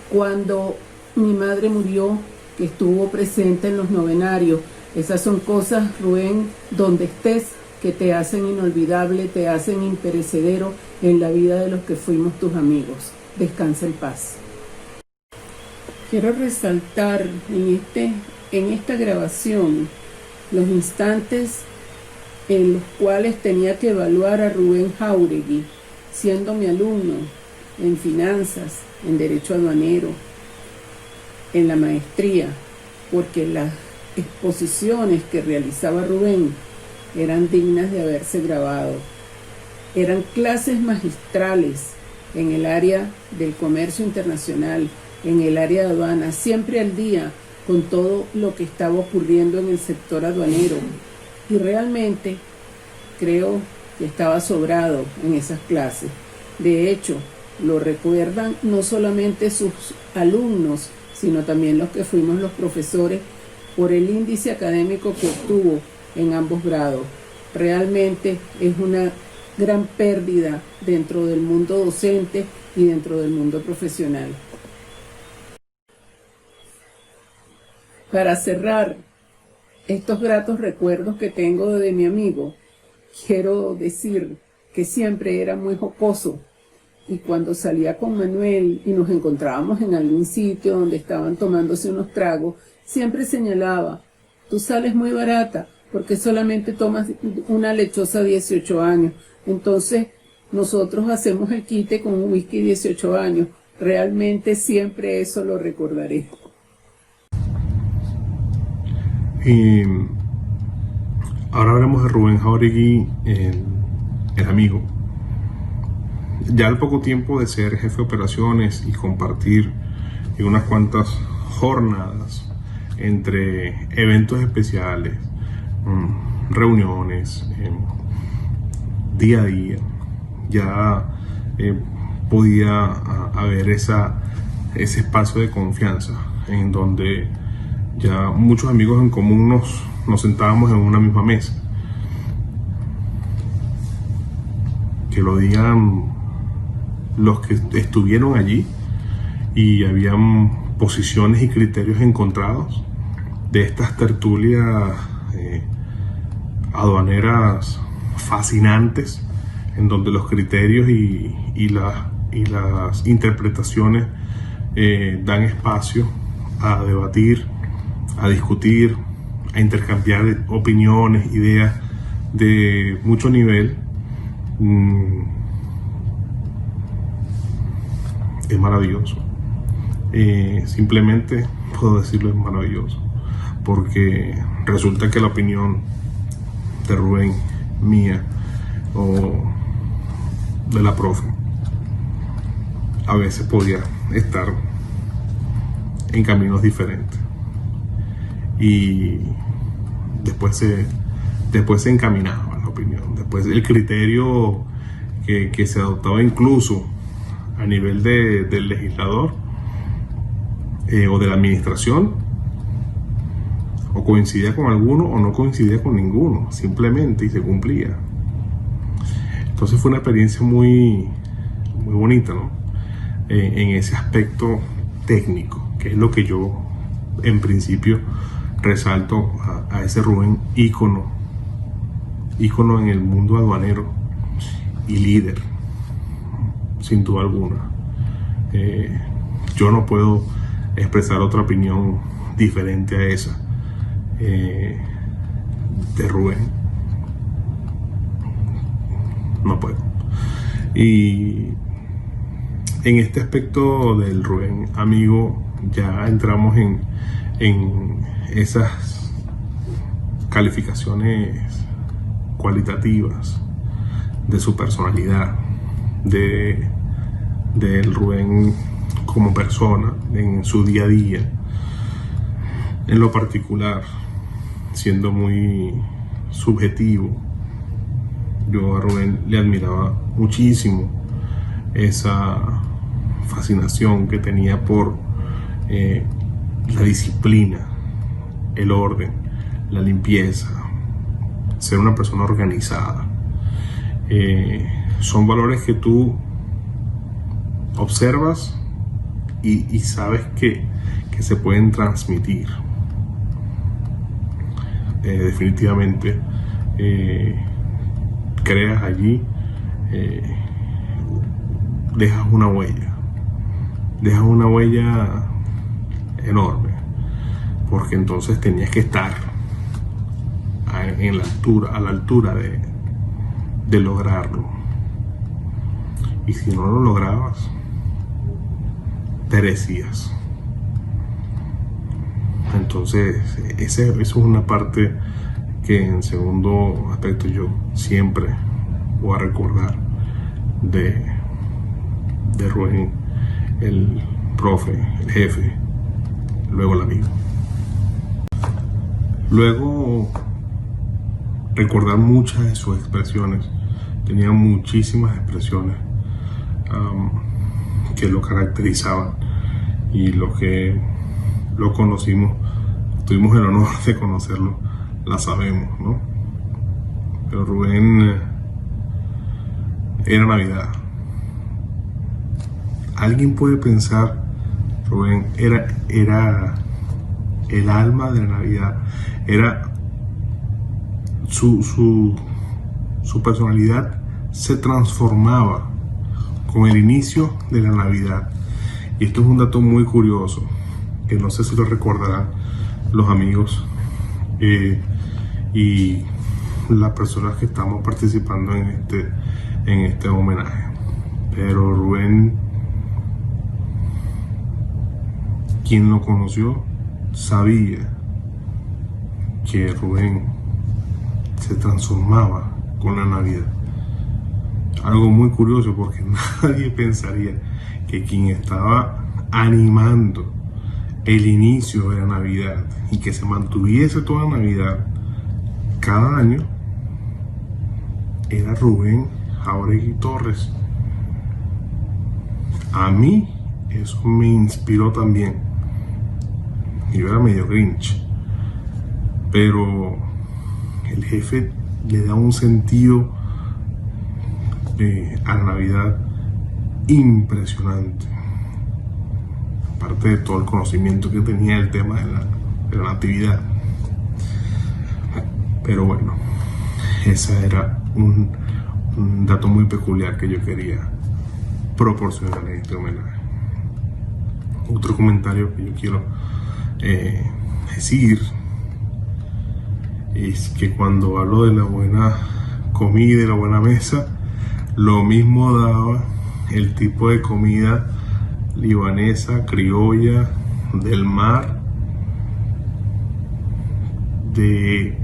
Cuando mi madre murió, que estuvo presente en los novenarios. Esas son cosas, Rubén, donde estés, que te hacen inolvidable, te hacen imperecedero en la vida de los que fuimos tus amigos. Descansa en paz. Quiero resaltar en esta grabación los instantes en los cuales tenía que evaluar a Rubén Jáuregui, siendo mi alumno en finanzas, en derecho aduanero, en la maestría, porque las exposiciones que realizaba Rubén eran dignas de haberse grabado. Eran clases magistrales en el área del comercio internacional, en el área de aduana, siempre al día con todo lo que estaba ocurriendo en el sector aduanero. Y realmente creo que estaba sobrado en esas clases. De hecho, lo recuerdan no solamente sus alumnos, sino también los que fuimos los profesores, por el índice académico que obtuvo en ambos grados. Realmente es una gran pérdida dentro del mundo docente y dentro del mundo profesional. Para cerrar estos gratos recuerdos que tengo de mi amigo, quiero decir que siempre era muy jocoso, y cuando salía con Manuel y nos encontrábamos en algún sitio donde estaban tomándose unos tragos, siempre señalaba: tú sales muy barata porque solamente tomas una lechosa 18 años. Entonces nosotros hacemos el quite con un whisky 18 años. Realmente siempre eso lo recordaré. Ahora hablamos de Rubén Jáuregui, el amigo. Ya al poco tiempo de ser jefe de operaciones y compartir en unas cuantas jornadas entre eventos especiales, reuniones, día a día, ya podía haber ese espacio de confianza en donde ya muchos amigos en común nos sentábamos en una misma mesa. Que lo digan los que estuvieron allí, y habían posiciones y criterios encontrados de estas tertulias aduaneras fascinantes, en donde los criterios y las interpretaciones dan espacio a debatir, a discutir, a intercambiar opiniones, ideas de mucho nivel. Es maravilloso. Simplemente puedo decirlo, es maravilloso, porque resulta que la opinión de Rubén, mía o de la profe, a veces podía estar en caminos diferentes, y después se encaminaba la opinión. Después el criterio que se adoptaba incluso a nivel del legislador o de la administración, o coincidía con alguno o no coincidía con ninguno, simplemente, y se cumplía. Entonces fue una experiencia muy, muy bonita, ¿no? En ese aspecto técnico, que es lo que yo en principio resalto a ese Rubén, ícono en el mundo aduanero y líder, sin duda alguna. Yo no puedo expresar otra opinión diferente a esa de Rubén. No puedo. Y En este aspecto del Rubén amigo ya entramos en esas calificaciones cualitativas de su personalidad, del Rubén como persona, en su día a día, en lo particular, siendo muy subjetivo. Yo a Rubén le admiraba muchísimo esa fascinación que tenía por la disciplina, el orden, la limpieza, ser una persona organizada. Son valores que tú observas y sabes que se pueden transmitir. Definitivamente creas allí, dejas una huella enorme, porque entonces tenías que estar a la altura de lograrlo, y si no lo lograbas, perecías. Entonces eso es una parte que en segundo aspecto yo siempre voy a recordar de Rubén, el profe, el jefe, luego el amigo. Luego recordar muchas de sus expresiones. Tenía muchísimas expresiones que lo caracterizaban, y los que lo conocimos, tuvimos el honor de conocerlo, la sabemos, ¿no? Pero Rubén era Navidad. Alguien puede pensar, Rubén era el alma de la Navidad, era su personalidad se transformaba con el inicio de la Navidad. Y esto es un dato muy curioso, que no sé si lo recordarán los amigos y las personas que estamos participando en este homenaje. Pero Rubén, quien lo conoció, sabía que Rubén se transformaba con la Navidad. Algo muy curioso, porque nadie pensaría que quien estaba animando el inicio de la Navidad y que se mantuviese toda la Navidad cada año era Rubén Jáuregui Torres. A mí eso me inspiró también. Yo era medio Grinch, pero el jefe le da un sentido a la Navidad impresionante, aparte de todo el conocimiento que tenía el tema de la natividad. Pero bueno, ese era un dato muy peculiar que yo quería proporcionar en este homenaje. Otro comentario que yo quiero decir es que cuando hablo de la buena comida y la buena mesa, lo mismo daba el tipo de comida libanesa, criolla, del mar, que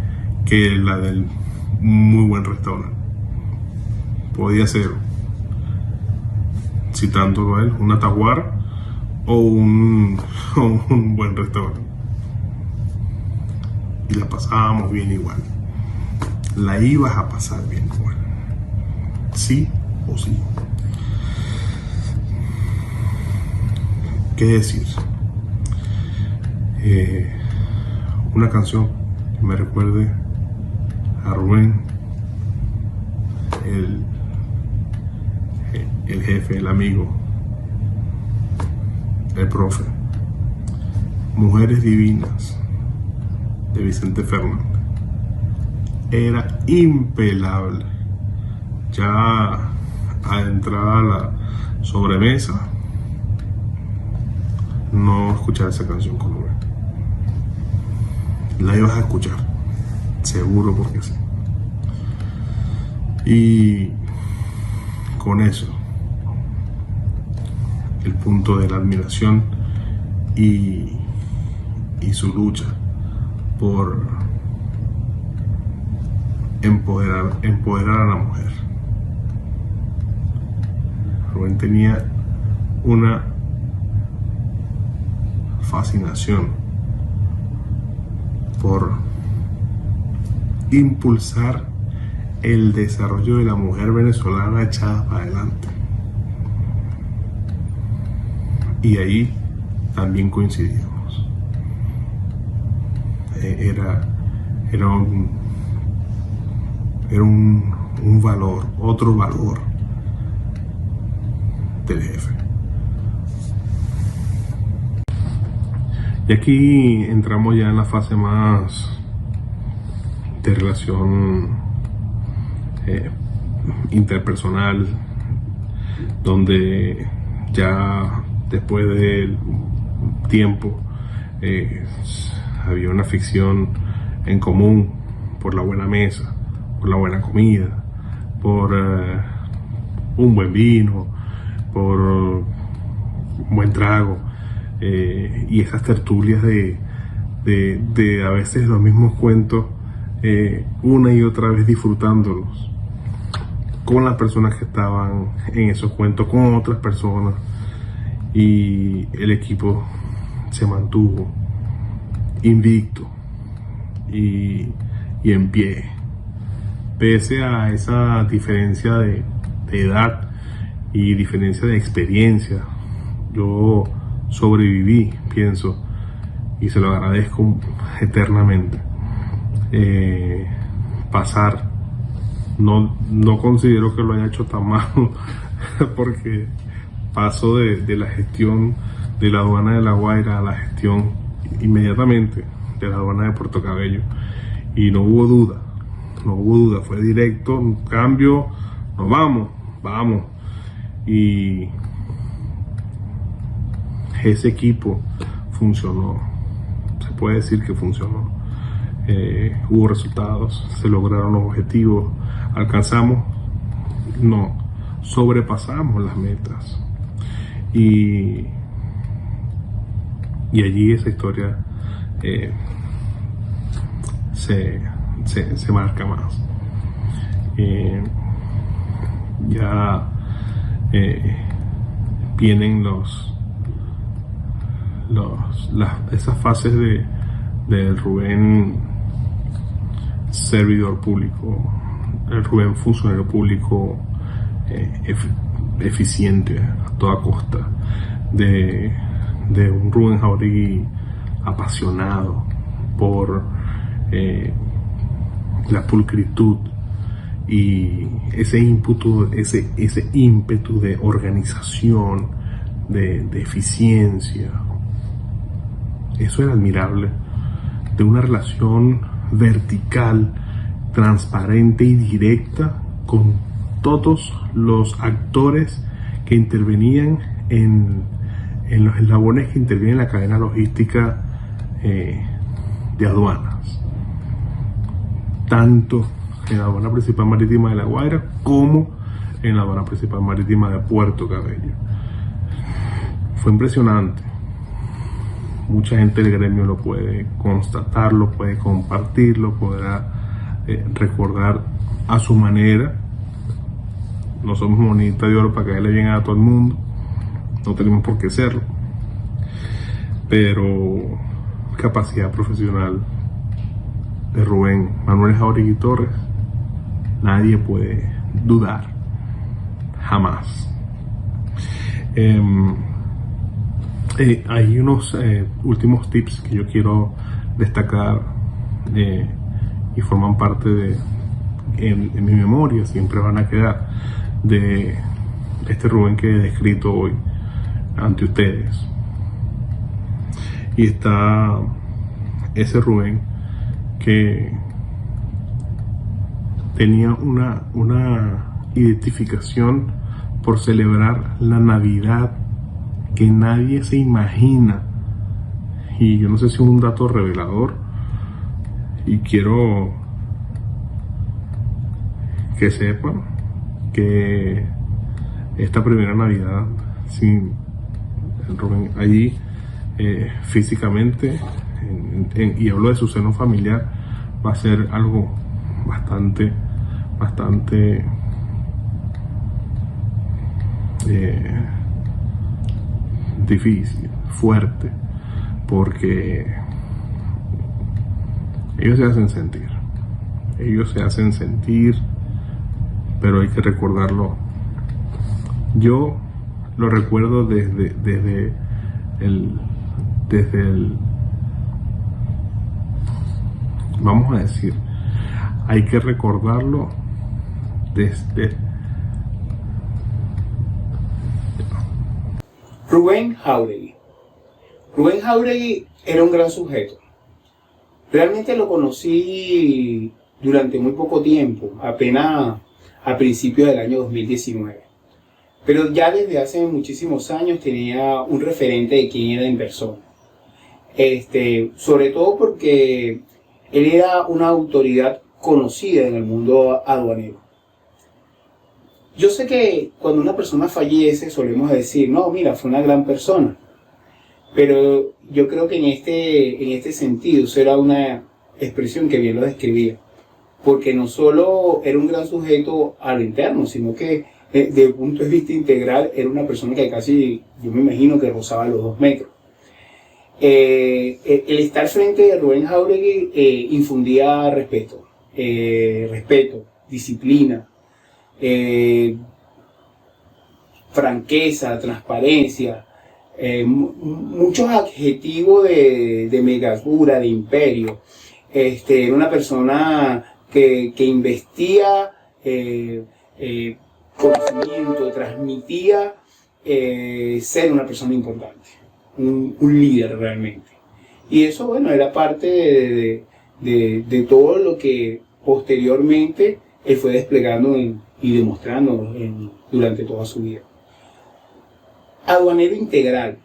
la del muy buen restaurante. Podía ser, citándolo a él, una taguara o un buen restaurante. Y la pasábamos bien igual. La ibas a pasar bien igual. Sí o sí. ¿Qué decir? Una canción que me recuerde a Rubén, el jefe, el amigo, el profe. Mujeres Divinas, de Vicente Fernández. Era impelable. Ya adentrada la sobremesa, no escuchar esa canción con Rubén. La ibas a escuchar, seguro, porque sí. Y con eso el punto de la admiración y su lucha por empoderar a la mujer. Rubén tenía una fascinación por impulsar el desarrollo de la mujer venezolana echada para adelante. Y ahí también coincidíamos. Era un valor, otro valor del jefe. Y aquí entramos ya en la fase más de relación interpersonal, donde ya después del tiempo había una ficción en común por la buena mesa, por la buena comida, por un buen vino, por un buen trago, y esas tertulias de a veces los mismos cuentos, una y otra vez disfrutándolos con las personas que estaban en esos cuentos, con otras personas, y el equipo se mantuvo invicto y en pie, pese a esa diferencia de edad y diferencia de experiencia. Yo sobreviví, pienso, y se lo agradezco eternamente. Pasar, no considero que lo haya hecho tan mal, porque paso de la gestión de la aduana de La Guaira a la gestión inmediatamente de la aduana de Puerto Cabello, y no hubo duda, fue directo, un cambio, nos vamos, y ese equipo funcionó, se puede decir que funcionó. Hubo resultados, se lograron los objetivos, sobrepasamos las metas, y allí esa historia se marca más. Ya vienen esas fases de Rubén servidor público, el Rubén funcionario público eficiente a toda costa, de un Rubén Jáuregui apasionado por la pulcritud y ese ímpetu de organización, de eficiencia. Eso era admirable, de una relación vertical, transparente y directa con todos los actores que intervenían en los eslabones que intervienen en la cadena logística de aduanas, tanto en la aduana principal marítima de La Guaira como en la aduana principal marítima de Puerto Cabello. Fue impresionante. Mucha gente del gremio lo puede constatar, lo puede compartir, lo podrá recordar a su manera. No somos monedita de oro para caerle bien a todo el mundo, no tenemos por qué serlo, pero capacidad profesional de Rubén Manuel Jáuregui Torres nadie puede dudar, jamás. Hay unos últimos tips que yo quiero destacar y forman parte en mi memoria, siempre van a quedar, de este Rubén que he descrito hoy ante ustedes. Y está ese Rubén que tenía una identificación por celebrar la Navidad que nadie se imagina. Y yo no sé si es un dato revelador, y quiero que sepan que esta primera Navidad, sin Rubén allí físicamente, y hablo de su seno familiar, va a ser algo bastante difícil, fuerte, porque ellos se hacen sentir, pero hay que recordarlo. Yo lo recuerdo desde el vamos a decir, hay que recordarlo desde Rubén Jáuregui. Rubén Jáuregui era un gran sujeto. Realmente lo conocí durante muy poco tiempo, apenas a principios del año 2019. Pero ya desde hace muchísimos años tenía un referente de quién era en persona. Sobre todo porque él era una autoridad conocida en el mundo aduanero. Yo sé que cuando una persona fallece solemos decir, no, mira, fue una gran persona. Pero yo creo que en este sentido, eso era una expresión que bien lo describía. Porque no solo era un gran sujeto a lo interno, sino que desde el punto de vista integral era una persona que casi, yo me imagino que rozaba los 2 metros. El estar frente de Rubén Jáuregui infundía respeto, disciplina, franqueza, transparencia, muchos adjetivos de megadura, de imperio. Era una persona que investía conocimiento, transmitía ser una persona importante, un líder realmente. Y eso, bueno, era parte de todo lo que posteriormente él fue desplegando y demostrando durante toda su vida. Aduanero integral.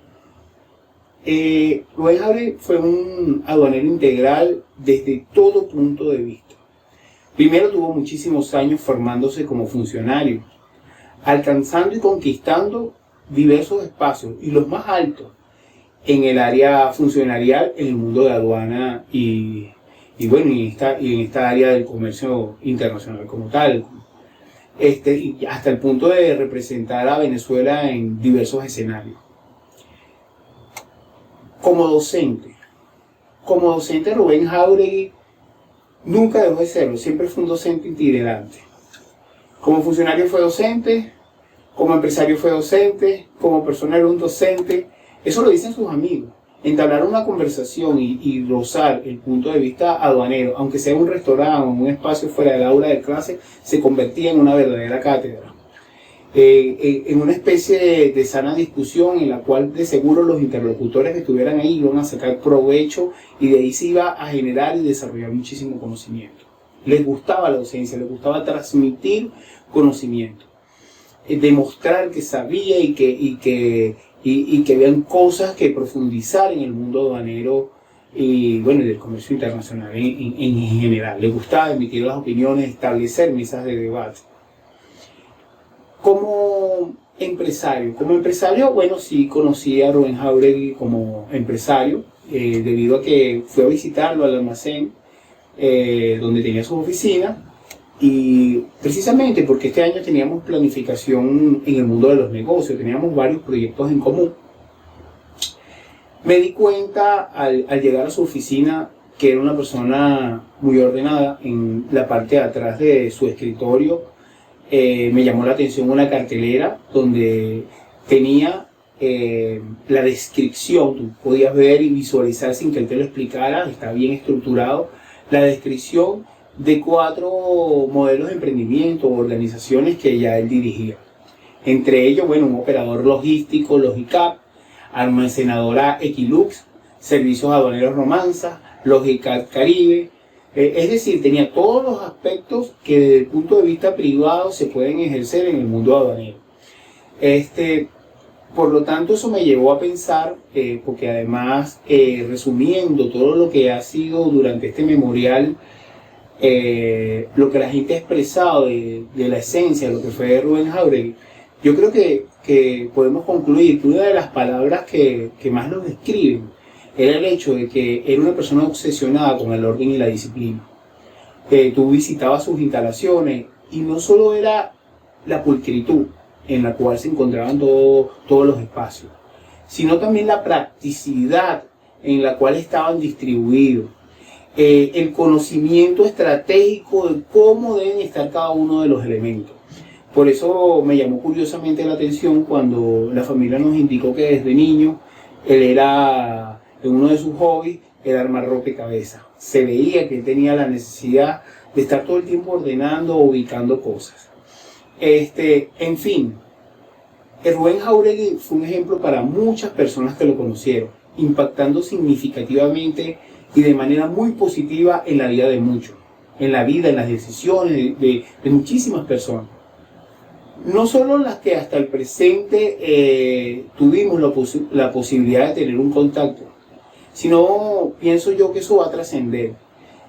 Rubén Jáuregui fue un aduanero integral desde todo punto de vista. Primero tuvo muchísimos años formándose como funcionario, alcanzando y conquistando diversos espacios, y los más altos en el área funcionarial en el mundo de aduana y en esta área del comercio internacional como tal. Y hasta el punto de representar a Venezuela en diversos escenarios. Como docente Rubén Jáuregui nunca dejó de serlo, siempre fue un docente itinerante. Como funcionario fue docente, como empresario fue docente, como persona era un docente. Eso lo dicen sus amigos. Entablar una conversación y rozar el punto de vista aduanero, aunque sea un restaurante o un espacio fuera del aula de clase, se convertía en una verdadera cátedra. En una especie de sana discusión en la cual de seguro los interlocutores que estuvieran ahí iban a sacar provecho, y de ahí se iba a generar y desarrollar muchísimo conocimiento. Les gustaba la docencia, les gustaba transmitir conocimiento, demostrar que sabía y que habían cosas que profundizar en el mundo aduanero y del comercio internacional en general. Les gustaba emitir las opiniones, establecer mesas de debate. Como empresario, sí conocí a Rubén Jáuregui como empresario, debido a que fui a visitarlo al almacén donde tenía su oficina, y precisamente porque este año teníamos planificación en el mundo de los negocios, teníamos varios proyectos en común. Me di cuenta al llegar a su oficina que era una persona muy ordenada. En la parte de atrás de su escritorio me llamó la atención una cartelera donde tenía la descripción. Tú podías ver y visualizar sin que él te lo explicara, está bien estructurado, la descripción de 4 modelos de emprendimiento o organizaciones que ya él dirigía. Entre ellos, un operador logístico, Logicap, almacenadora Equilux, servicios aduaneros Romanza, Logicap Caribe. Es decir, tenía todos los aspectos que desde el punto de vista privado se pueden ejercer en el mundo aduanero. Por lo tanto, eso me llevó a pensar, porque además, resumiendo todo lo que ha sido durante este memorial, lo que la gente ha expresado de la esencia de lo que fue Rubén Jáuregui, yo creo que que podemos concluir que una de las palabras que más lo describen era el hecho de que era una persona obsesionada con el orden y la disciplina. Tú visitabas sus instalaciones y no solo era la pulcritud en la cual se encontraban todos los espacios, sino también la practicidad en la cual estaban distribuidos, el conocimiento estratégico de cómo deben estar cada uno de los elementos. Por eso me llamó curiosamente la atención cuando la familia nos indicó que desde niño uno de sus hobbies era armar rompecabezas. Se veía que él tenía la necesidad de estar todo el tiempo ordenando o ubicando cosas. En fin, Rubén Jáuregui fue un ejemplo para muchas personas que lo conocieron, impactando significativamente y de manera muy positiva en la vida de muchos, en la vida, en las decisiones de muchísimas personas. No solo las que hasta el presente tuvimos la posibilidad de tener un contacto, sino pienso yo que eso va a trascender.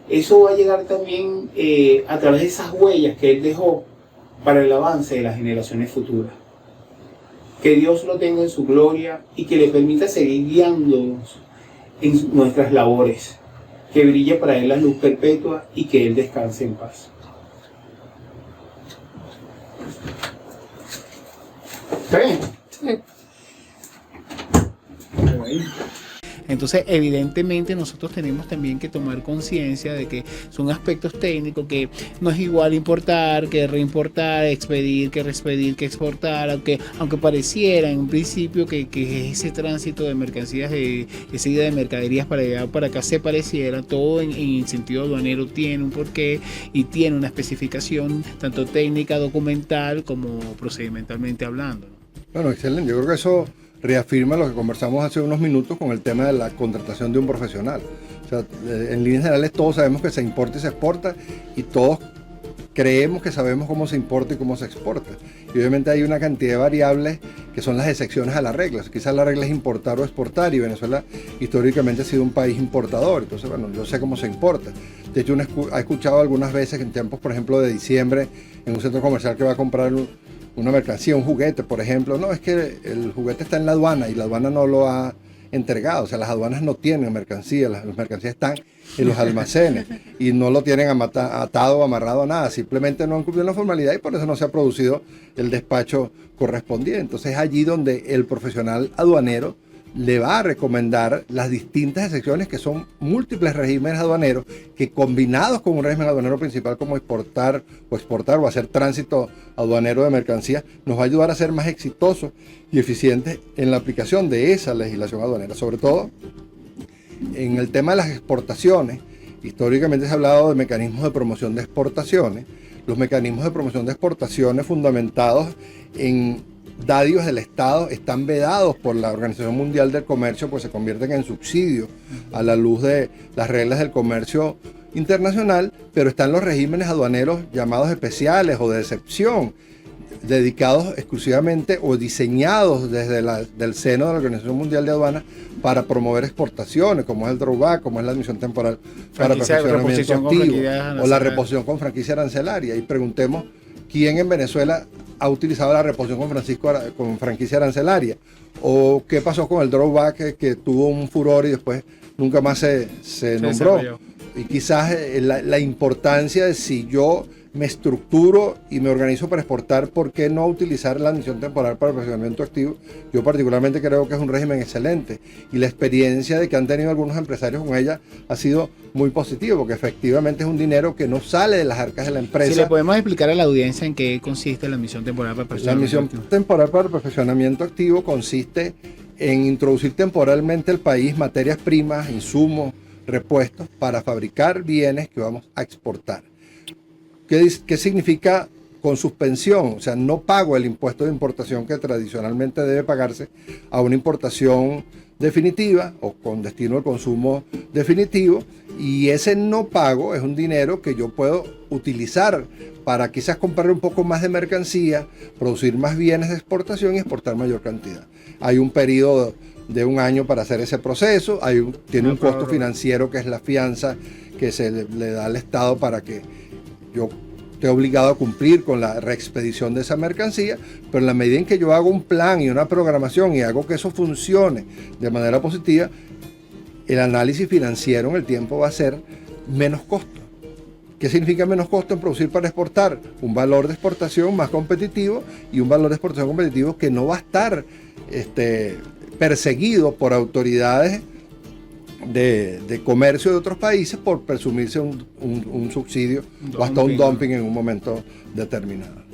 Eso va a llegar también a través de esas huellas que él dejó para el avance de las generaciones futuras. Que Dios lo tenga en su gloria y que le permita seguir guiándonos en nuestras labores. Que brille para él la luz perpetua y que él descanse en paz. ¿Está bien? Sí. Entonces, evidentemente, nosotros tenemos también que tomar conciencia de que son aspectos técnicos que no es igual importar que reimportar, expedir que reexpedir que exportar, aunque pareciera en un principio que ese tránsito de mercancías, esa idea de mercaderías para allá para acá se pareciera, todo en sentido aduanero tiene un porqué y tiene una especificación tanto técnica, documental como procedimentalmente hablando, ¿no? Bueno, excelente. Yo creo que eso reafirma lo que conversamos hace unos minutos con el tema de la contratación de un profesional. O sea, en líneas generales todos sabemos que se importa y se exporta y todos creemos que sabemos cómo se importa y cómo se exporta. Y obviamente hay una cantidad de variables que son las excepciones a las reglas. Quizás la regla es importar o exportar y Venezuela históricamente ha sido un país importador. Entonces, bueno, yo sé cómo se importa. De hecho, uno ha escuchado algunas veces en tiempos, por ejemplo, de diciembre, en un centro comercial que va a comprar una mercancía, un juguete, por ejemplo, no, es que el juguete está en la aduana y la aduana no lo ha entregado, o sea, las aduanas no tienen mercancía, las mercancías están en los almacenes y no lo tienen atado o amarrado a nada, simplemente no han cumplido la formalidad y por eso no se ha producido el despacho correspondiente. Entonces es allí donde el profesional aduanero le va a recomendar las distintas excepciones que son múltiples regímenes aduaneros que combinados con un régimen aduanero principal como exportar o hacer tránsito aduanero de mercancías nos va a ayudar a ser más exitosos y eficientes en la aplicación de esa legislación aduanera, sobre todo en el tema de las exportaciones. Históricamente se ha hablado de mecanismos de promoción de exportaciones. Los mecanismos de promoción de exportaciones fundamentados en dádivas del Estado están vedados por la Organización Mundial del Comercio, pues se convierten en subsidios a la luz de las reglas del comercio internacional, pero están los regímenes aduaneros llamados especiales o de excepción, dedicados exclusivamente o diseñados desde del seno de la Organización Mundial de Aduanas para promover exportaciones, como es el drawback, como es la admisión temporal para perfeccionamiento activo o la reposición con franquicia arancelaria. Y preguntemos quién en Venezuela ha utilizado la reposición con franquicia arancelaria, o qué pasó con el drawback que tuvo un furor y después nunca más se nombró. Y quizás la importancia de si yo me estructuro y me organizo para exportar, ¿por qué no utilizar la admisión temporal para el perfeccionamiento activo? Yo particularmente creo que es un régimen excelente y la experiencia de que han tenido algunos empresarios con ella ha sido muy positiva, porque efectivamente es un dinero que no sale de las arcas de la empresa. Si le podemos explicar a la audiencia en qué consiste la admisión temporal para el perfeccionamiento activo. La admisión temporal para el perfeccionamiento activo consiste en introducir temporalmente al país materias primas, insumos, repuestos para fabricar bienes que vamos a exportar. ¿Qué significa con suspensión? O sea, no pago el impuesto de importación que tradicionalmente debe pagarse a una importación definitiva o con destino al consumo definitivo, y ese no pago es un dinero que yo puedo utilizar para quizás comprar un poco más de mercancía, producir más bienes de exportación y exportar mayor cantidad. Hay un periodo de un año para hacer ese proceso, tiene un costo financiero que es la fianza que se le da al Estado para que yo estoy obligado a cumplir con la reexpedición de esa mercancía, pero en la medida en que yo hago un plan y una programación y hago que eso funcione de manera positiva, el análisis financiero en el tiempo va a ser menos costo. ¿Qué significa menos costo en producir para exportar? Un valor de exportación más competitivo y un valor de exportación competitivo que no va a estar perseguido por autoridades de comercio de otros países por presumirse un subsidio o hasta un dumping en un momento determinado.